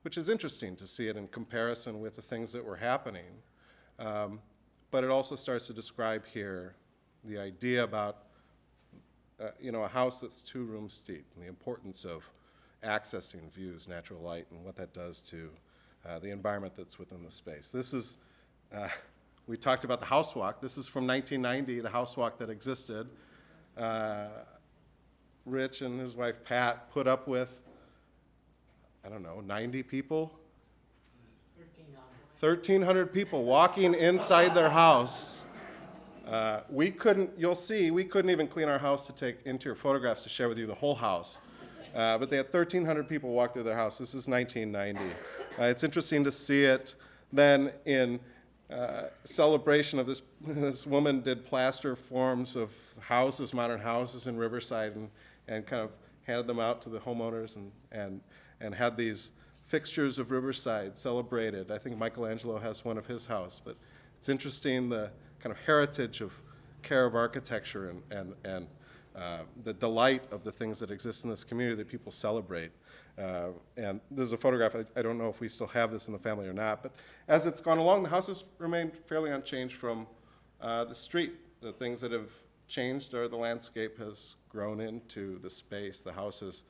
which is interesting to see it in comparison with the things that were happening. But it also starts to describe here the idea about a house that's 2 rooms deep, and the importance of accessing views, natural light, and what that does to the environment that's within the space. This is, we talked about the house walk. This is from 1990, the house walk that existed. Rich and his wife Pat put up with, 90 people? 1,300 people walking inside their house. You'll see, we couldn't even clean our house to take interior photographs to share with you the whole house. But they had 1,300 people walk through their house. This is 1990. It's interesting to see it then in celebration of this. This woman did plaster forms of houses, modern houses in Riverside, and kind of handed them out to the homeowners and had these fixtures of Riverside celebrated. I think Michelangelo has one of his house, but it's interesting the kind of heritage of care of architecture and the delight of the things that exist in this community that people celebrate. And there's a photograph, I don't know if we still have this in the family or not, but as it's gone along, the house has remained fairly unchanged from the street. The things that have changed are the landscape has grown into the space. The house has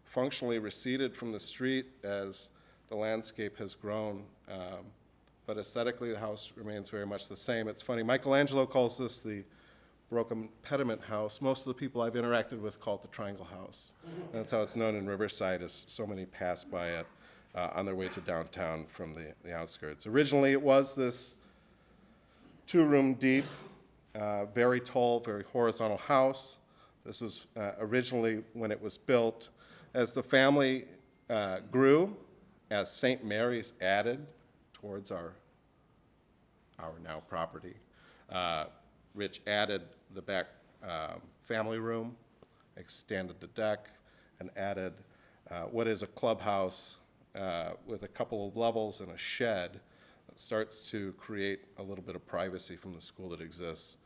functionally receded from the street as the landscape has grown. But aesthetically, the house remains very much the same. It's funny, Michelangelo calls this the broken pediment house. Most of the people I've interacted with call it the triangle house. That's how it's known in Riverside, as so many pass by it on their way to downtown from the outskirts. Originally, it was this 2-room deep, very tall, very horizontal house. This was originally when it was built. As the family grew, as St. Mary's added towards our now property, Rich added the back family room, extended the deck, and added what is a clubhouse with a couple of levels and a shed that starts to create a little bit of privacy from the school that exists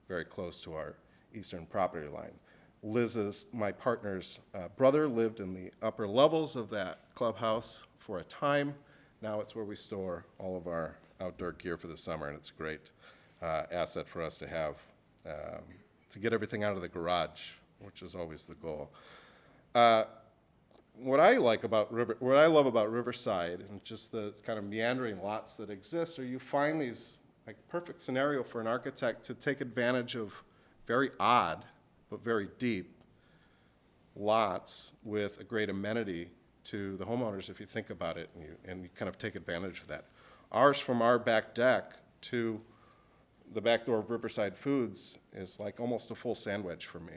very close to our eastern property line. Liz's, my partner's brother, lived in the upper levels of that clubhouse for a time. Now it's where we store all of our outdoor gear for the summer, and it's a great asset for us to have, to get everything out of the garage, which is always the goal. What I love about Riverside and just the kind of meandering lots that exist are you find these like perfect scenario for an architect to take advantage of very odd but very deep lots with a great amenity to the homeowners if you think about it and you kind of take advantage of that. Ours, from our back deck to the back door of Riverside Foods, is like almost a full sandwich for me.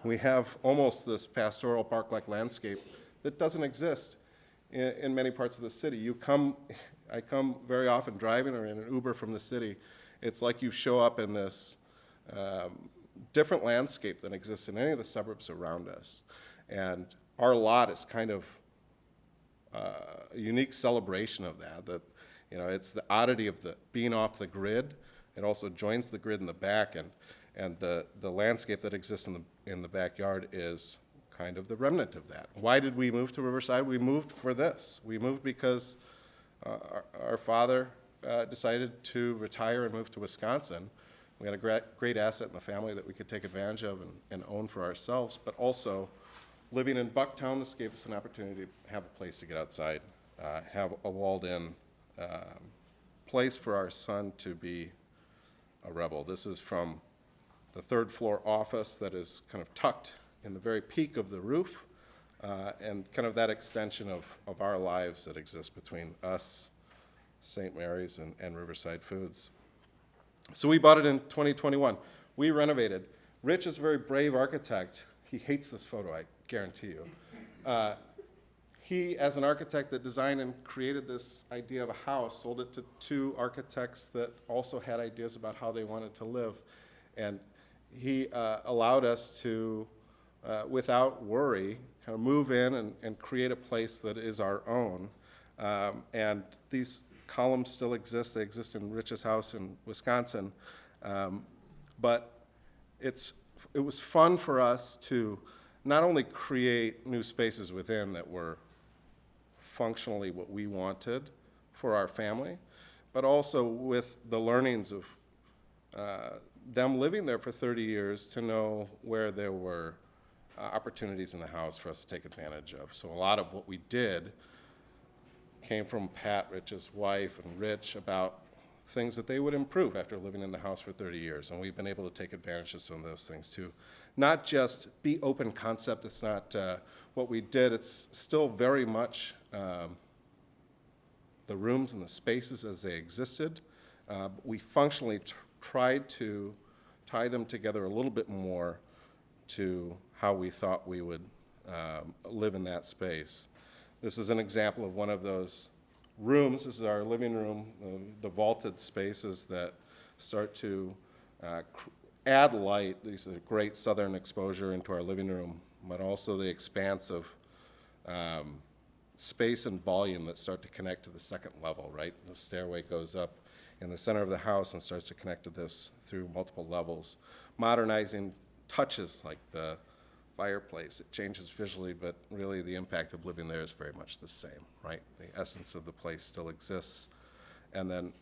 We have almost this pastoral park-like landscape that doesn't exist in many parts of the city. I come very often driving or in an Uber from the city. It's like you show up in this different landscape than exists in any of the suburbs around us. And our lot is kind of a unique celebration of that, it's the oddity of being off the grid. It also joins the grid in the back, and the landscape that exists in the backyard is kind of the remnant of that. Why did we move to Riverside? We moved for this. We moved because our father decided to retire and move to Wisconsin. We had a great asset in the family that we could take advantage of and own for ourselves, but also living in Bucktown, this gave us an opportunity to have a place to get outside, have a walled-in place for our son to be a rebel. This is from the 3rd floor office that is kind of tucked in the very peak of the roof, and kind of that extension of our lives that exist between us, St. Mary's, and Riverside Foods. So we bought it in 2021. We renovated. Rich is a very brave architect. He hates this photo, I guarantee you. he, as an architect that designed and created this idea of a house, sold it to 2 architects that also had ideas about how they wanted to live. And he allowed us to, without worry, kind of move in and create a place that is our own. And these columns still exist. They exist in Rich's house in Wisconsin. But it was fun for us to not only create new spaces within that were functionally what we wanted for our family, but also with the learnings of them living there for 30 years to know where there were opportunities in the house for us to take advantage of. So a lot of what we did came from Pat, Rich's wife, and Rich about things that they would improve after living in the house for 30 years. And we've been able to take advantage of some of those things too. Not just be open concept, it's not what we did, it's still very much the rooms and the spaces as they existed. We functionally tried to tie them together a little bit more to how we thought we would live in that space. This is an example of one of those rooms. This is our living room, the vaulted spaces that start to add light. These are great southern exposure into our living room, but also the expanse of space and volume that start to connect to the second level, right? The stairway goes up in the center of the house and starts to connect to this through multiple levels. Modernizing touches like the fireplace. It changes visually, but really the impact of living there is very much the same, right? The essence of the place still exists. And then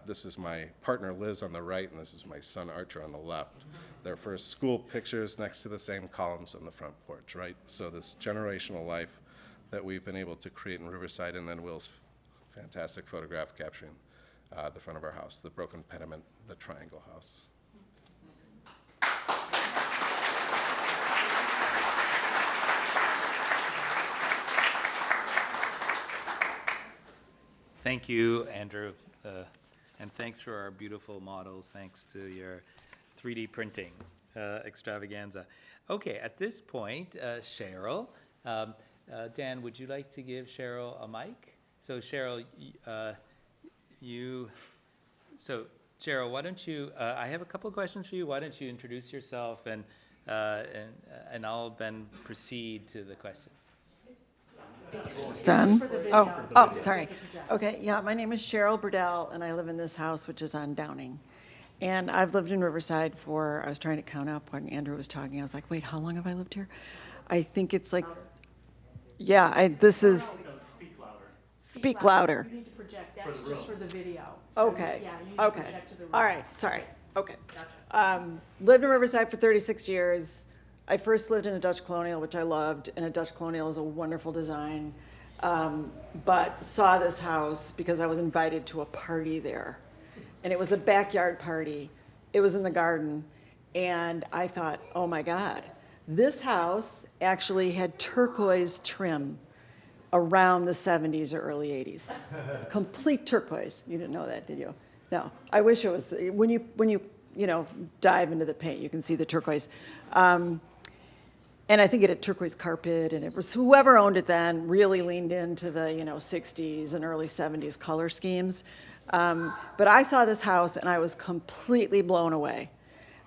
this is my partner Liz on the right, and this is my son Archer on the left. Their first school pictures next to the same columns on the front porch, right? So this generational life that we've been able to create in Riverside, and then Will's fantastic photograph capturing the front of our house, the broken pediment, the triangle house.
Thank you, Andrew, and thanks for our beautiful models. Thanks to your 3D printing extravaganza. Okay, at this point, Cheryl, Dan, would you like to give Cheryl a mic? So Cheryl, Cheryl, why don't you? I have a couple of questions for you. Why don't you introduce yourself, and I'll then proceed to the questions.
Done? Oh, sorry. Okay, yeah, my name is Cheryl Burdell, and I live in this house, which is on Downing. And I've lived in Riverside I was trying to count up when Andrew was talking. I was like, wait, how long have I lived here? I think it's like, yeah, this is. Speak louder.
You need to project, that's just for the video.
Okay,
Yeah, you need to
okay.
project to the room.
All right, sorry, okay.
Gotcha.
Lived in Riverside for 36 years. I first lived in a Dutch colonial, which I loved, and a Dutch colonial is a wonderful design, but saw this house because I was invited to a party there. And it was a backyard party. It was in the garden, and I thought, oh my God, this house actually had turquoise trim around the 70s or early 80s. Complete turquoise. You didn't know that, did you? No. I wish it was. When you dive into the paint, you can see the turquoise. And I think it had turquoise carpet, and it was whoever owned it then really leaned into the 60s and early 70s color schemes. But I saw this house, and I was completely blown away.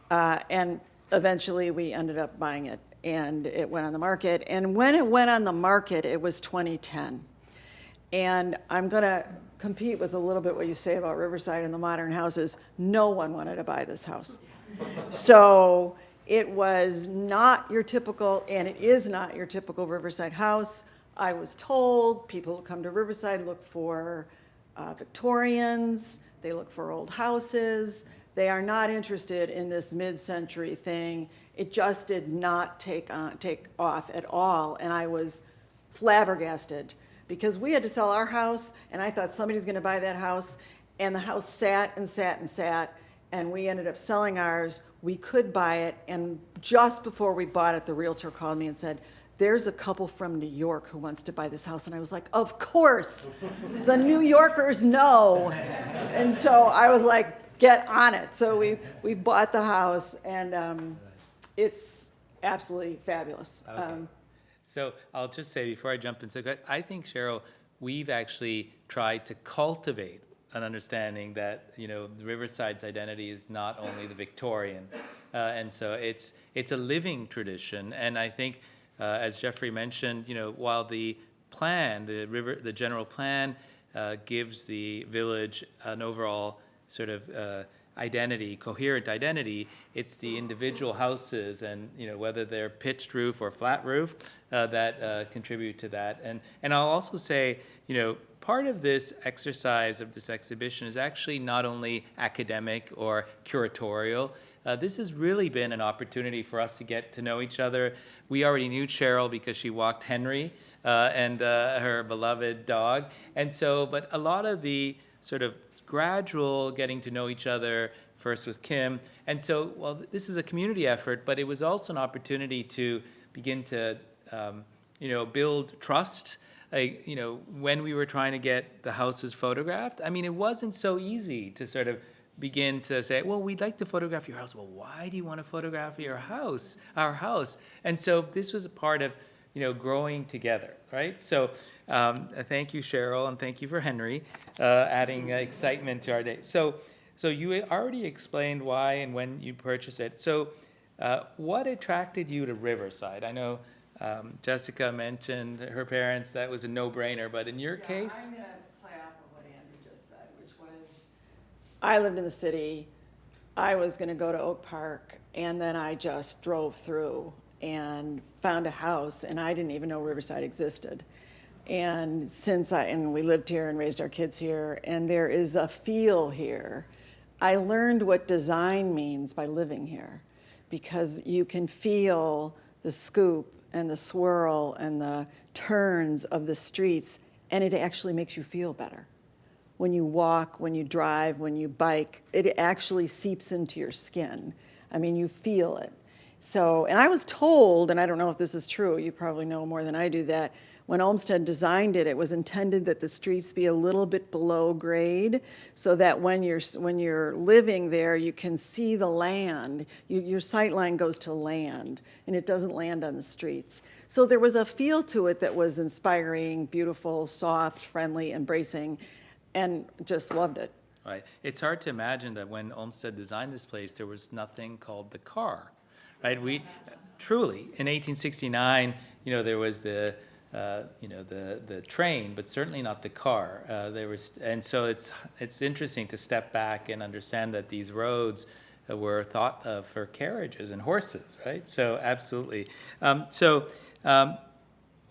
And eventually, we ended up buying it, and it went on the market. And when it went on the market, it was 2010. And I'm going to compete with a little bit what you say about Riverside and the modern houses. No one wanted to buy this house. So it was not your typical, and it is not your typical Riverside house. I was told people who come to Riverside look for Victorians, they look for old houses. They are not interested in this mid-century thing. It just did not take off at all, and I was flabbergasted because we had to sell our house, and I thought somebody's going to buy that house, and the house sat and sat and sat, and we ended up selling ours. We could buy it, and just before we bought it, the realtor called me and said, there's a couple from New York who wants to buy this house. And I was like, of course, the New Yorkers know. And so I was like, get on it. So we bought the house, and it's absolutely fabulous.
Okay. So I'll just say before I jump into it, I think, Cheryl, we've actually tried to cultivate an understanding that, you know, the Riverside's identity is not only the Victorian. And so it's a living tradition. And I think, as Geoffrey mentioned, you know, while the plan, the general plan gives the village an overall sort of identity, coherent identity, it's the individual houses and, you know, whether they're pitched roof or flat roof that contribute to that. And I'll also say, you know, part of this exercise of this exhibition is actually not only academic or curatorial. This has really been an opportunity for us to get to know each other. We already knew Cheryl because she walked Henry and her beloved dog. And so, but a lot of the sort of gradual getting to know each other, first with Kim. And so, well, this is a community effort, but it was also an opportunity to begin to, you know, build trust. Like, you know, when we were trying to get the houses photographed, I mean, it wasn't so easy to sort of begin to say, well, we'd like to photograph your house. Well, why do you want to photograph your house, our house? And so this was a part of, you know, growing together, right? So thank you, Cheryl, and thank you for Henry, adding excitement to our day. So you already explained why and when you purchased it. So what attracted you to Riverside? I know Jessica mentioned her parents, that was a no-brainer, but in your case?
I'm going to play off of what Andrew just said, which was, I lived in the city, I was going to go to Oak Park, and then I just drove through and found a house, and I didn't even know Riverside existed. And and we lived here and raised our kids here, and there is a feel here. I learned what design means by living here, because you can feel the scoop and the swirl and the turns of the streets, and it actually makes you feel better. When you walk, when you drive, when you bike, it actually seeps into your skin. I mean, you feel it. So, and I was told, and I don't know if this is true, you probably know more than I do, that when Olmsted designed it, it was intended that the streets be a little bit below grade, so that when you're living there, you can see the land. Your sight line goes to land, and it doesn't land on the streets. So there was a feel to it that was inspiring, beautiful, soft, friendly, embracing, and just loved it.
Right. It's hard to imagine that when Olmsted designed this place, there was nothing called the car, right? We truly, in 1869, you know, there was the train, but certainly not the car. And so it's interesting to step back and understand that these roads were thought of for carriages and horses, right? So absolutely.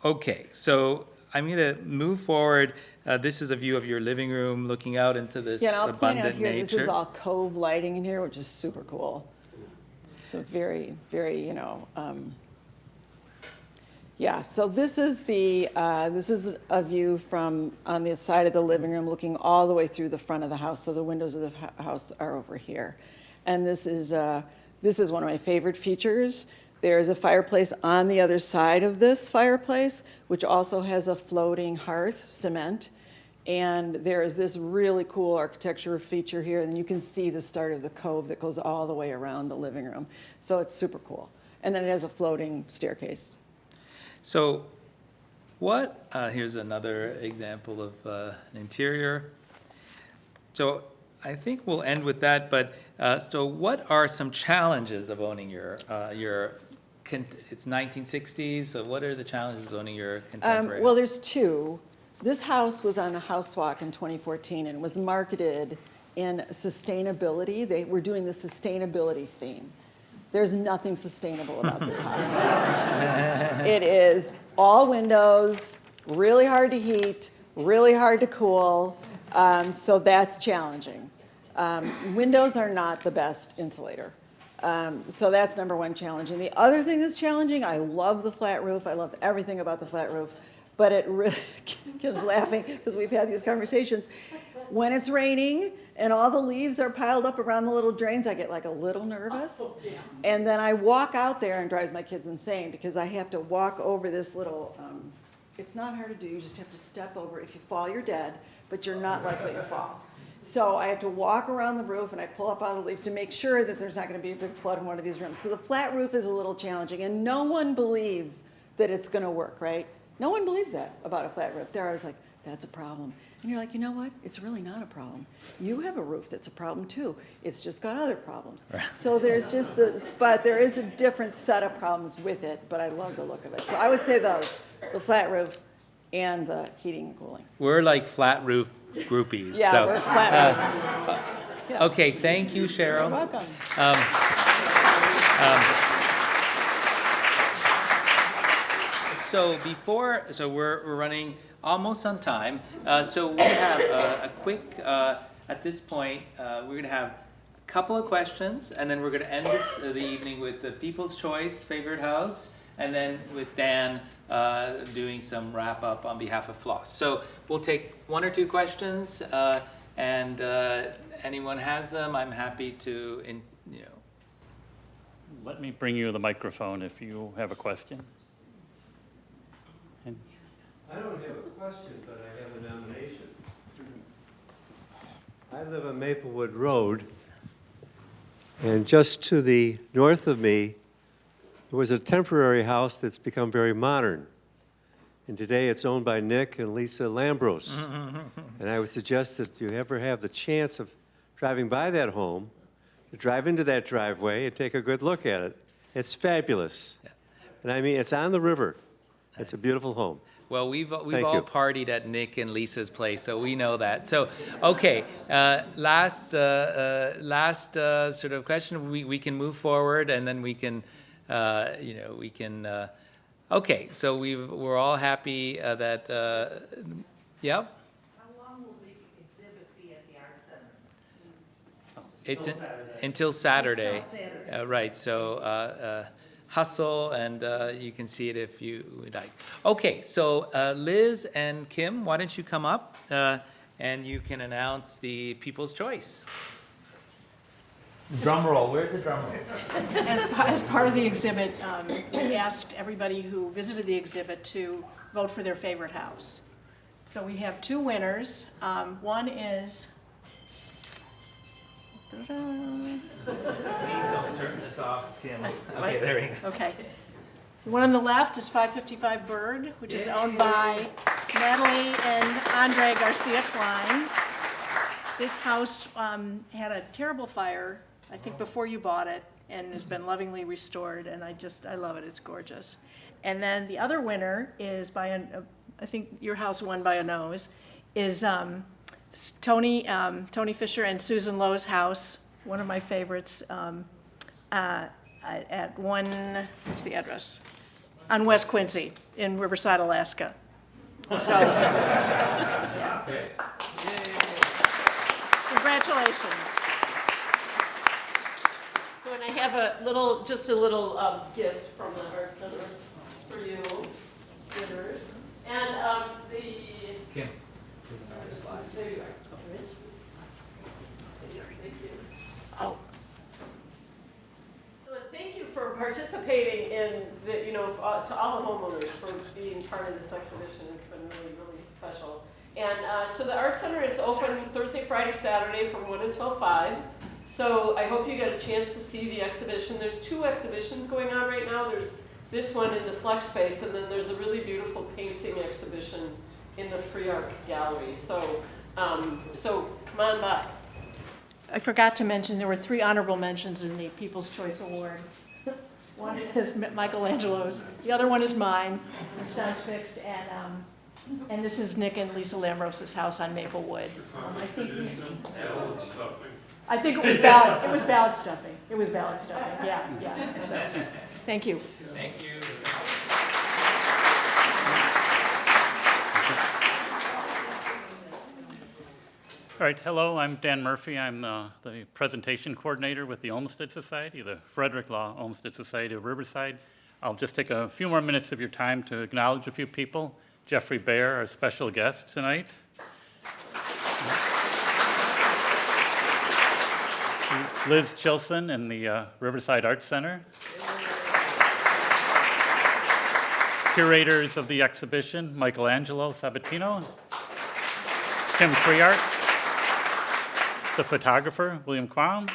Okay, so I'm going to move forward. This is a view of your living room looking out into this
Yeah, and I'll point out
abundant
here,
nature.
this is all cove lighting in here, which is super cool. So very, very, you know, yeah, so this is a view from on the side of the living room looking all the way through the front of the house. So the windows of the house are over here. And this is one of my favorite features. There is a fireplace on the other side of this fireplace, which also has a floating hearth, cement. And there is this really cool architecture feature here, and you can see the start of the cove that goes all the way around the living room. So it's super cool. And then it has a floating staircase.
So here's another example of an interior. So I think we'll end with that, but so what are some challenges of owning it's 1960s, so what are the challenges of owning your contemporary?
Well, there's two. This house was on the House Walk in 2014 and was marketed in sustainability. They were doing the sustainability theme. There's nothing sustainable about this house. It is all windows, really hard to heat, really hard to cool, so that's challenging. Windows are not the best insulator. So that's number one challenging. The other thing that's challenging, I love the flat roof. I love everything about the flat roof, but it really, Kim's laughing because we've had these conversations. When it's raining and all the leaves are piled up around the little drains, I get like a little nervous. And then I walk out there and it drives my kids insane because I have to walk over this little, it's not hard to do, you just have to step over. If you fall, you're dead, but you're not likely to fall. So I have to walk around the roof and I pull up all the leaves to make sure that there's not going to be a big flood in one of these rooms. So the flat roof is a little challenging, and no one believes that it's going to work, right? No one believes that about a flat roof. They're always like, that's a problem. And you're like, you know what? It's really not a problem. You have a roof that's a problem too. It's just got other problems. So there's just this, but there is a different set of problems with it, but I love the look of it. So I would say those, the flat roof and the heating and cooling.
We're like flat roof groupies.
Yeah,
so.
we're flat roof. Yeah.
Okay, thank you, Cheryl.
You're welcome.
So we're running almost on time. So we have a quick, at this point, we're going to have a couple of questions, and then we're going to end the evening with the People's Choice favorite house, and then with Dan doing some wrap up on behalf of Floss. So we'll take one or two questions, and anyone has them, I'm happy to,
Let me bring you the microphone if you have a question.
I don't have a question, but I have a nomination. I live on Maplewood Road, and just to the north of me, there was a temporary house that's become very modern. And today it's owned by Nick and Lisa Lambros. And I would suggest that you ever have the chance of driving by that home, to drive into that driveway and take a good look at it. It's fabulous. And I mean, it's on the river. It's a beautiful home.
well, we've all
you.
partied at Nick and Lisa's place, so we know that. So, okay, last sort of question. We can move forward, and then we can, okay, so we're all happy that, yep.
How long will the exhibit be at the Art Center?
It's until Saturday. Right, so hustle, and you can see it if you would like. Okay, so Liz and Kim, why don't you come up and you can announce the People's Choice. Drum roll, where's the drum roll?
As part of the exhibit, we asked everybody who visited the exhibit to vote for their favorite house. So we have two winners. One is,
Please don't turn this off, Kim. Okay,
Right.
there we go.
okay. The one on the left is 555 Bird, which is owned by Natalie and Andre Garcia Klein. This house had a terrible fire, I think before you bought it, and has been lovingly restored, and I love it, it's gorgeous. And then the other winner is I think your house won by a nose, is Tony Fisher and Susan Lowe's house, one of my favorites, at what's the address? On West Quincy in Riverside, Alaska. So, yeah. Congratulations.
So, and I have just a little gift from the Art Center for you, winners. And
Kim, there's another slide.
there you are. Thank you.
Oh.
So thank you for participating in to all the homeowners for being part of this exhibition. It's been really, really special. And so the Art Center is open Thursday, Friday, Saturday from 1 until 5. So I hope you get a chance to see the exhibition. There's 2 exhibitions going on right now. There's this one in the FlexSpace, and then there's a really beautiful painting exhibition in the Freeark gallery. So, so come on by.
I forgot to mention, there were 3 honorable mentions in the People's Choice Award. One is Michelangelo's, the other one is mine, which sounds fixed, and this is Nick and Lisa Lambros' house on Maplewood. I think it was ballot stuffing. It was ballot stuffing, yeah. So, thank you.
Thank you.
All right, hello, I'm Dan Murphy. I'm the presentation coordinator with the Olmsted Society, the Frederick Law Olmsted Society of Riverside. I'll just take a few more minutes of your time to acknowledge a few people. Geoffrey Baer, our special guest tonight. Liz Chilson in the Riverside Arts Center. Curators of the exhibition, Michelangelo, Sabatino. Tim Freeark. The photographer, Will Quam.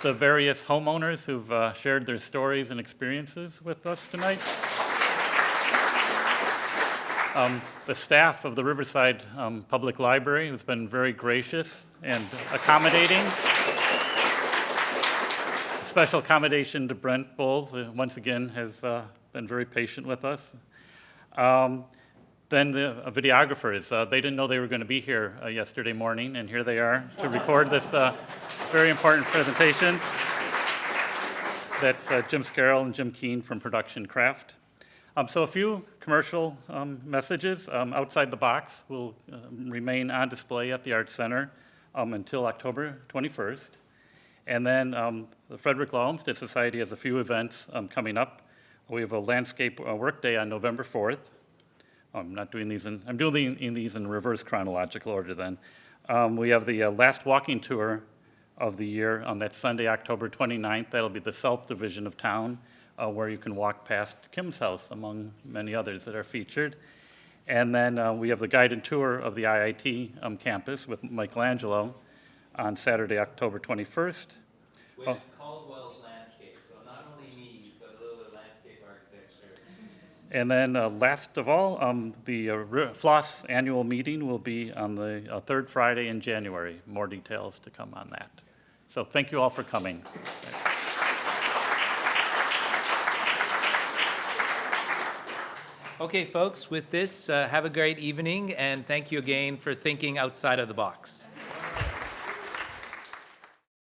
the various homeowners who've shared their stories and experiences with us tonight. The staff of the Riverside Public Library has been very gracious and accommodating. Special accommodation to Brent Bowles, once again, has been very patient with us. Then the videographers, they didn't know they were going to be here yesterday morning, and here they are to record this very important presentation. That's Jim Scarroll and Jim Keene from Production Craft. So a few commercial messages. Outside the Box will remain on display at the Arts Center until October 21st. And then the Frederick Olmsted Society has a few events coming up. We have a landscape work day on November 4th. I'm doing these in reverse chronological order then. We have the last walking tour of the year on that Sunday, October 29th. That'll be the South Division of town, where you can walk past Kim's house, among many others that are featured. And then we have the guided tour of the IIT campus with Michelangelo on Saturday, October 21st.
With Caldwell's landscape, so not only knees, but a little bit of landscape architecture.
And then last of all, the Floss annual meeting will be on the third Friday in January. More details to come on that. So thank you all for coming.
Okay, folks, with this, have a great evening, and thank you again for thinking outside of the box.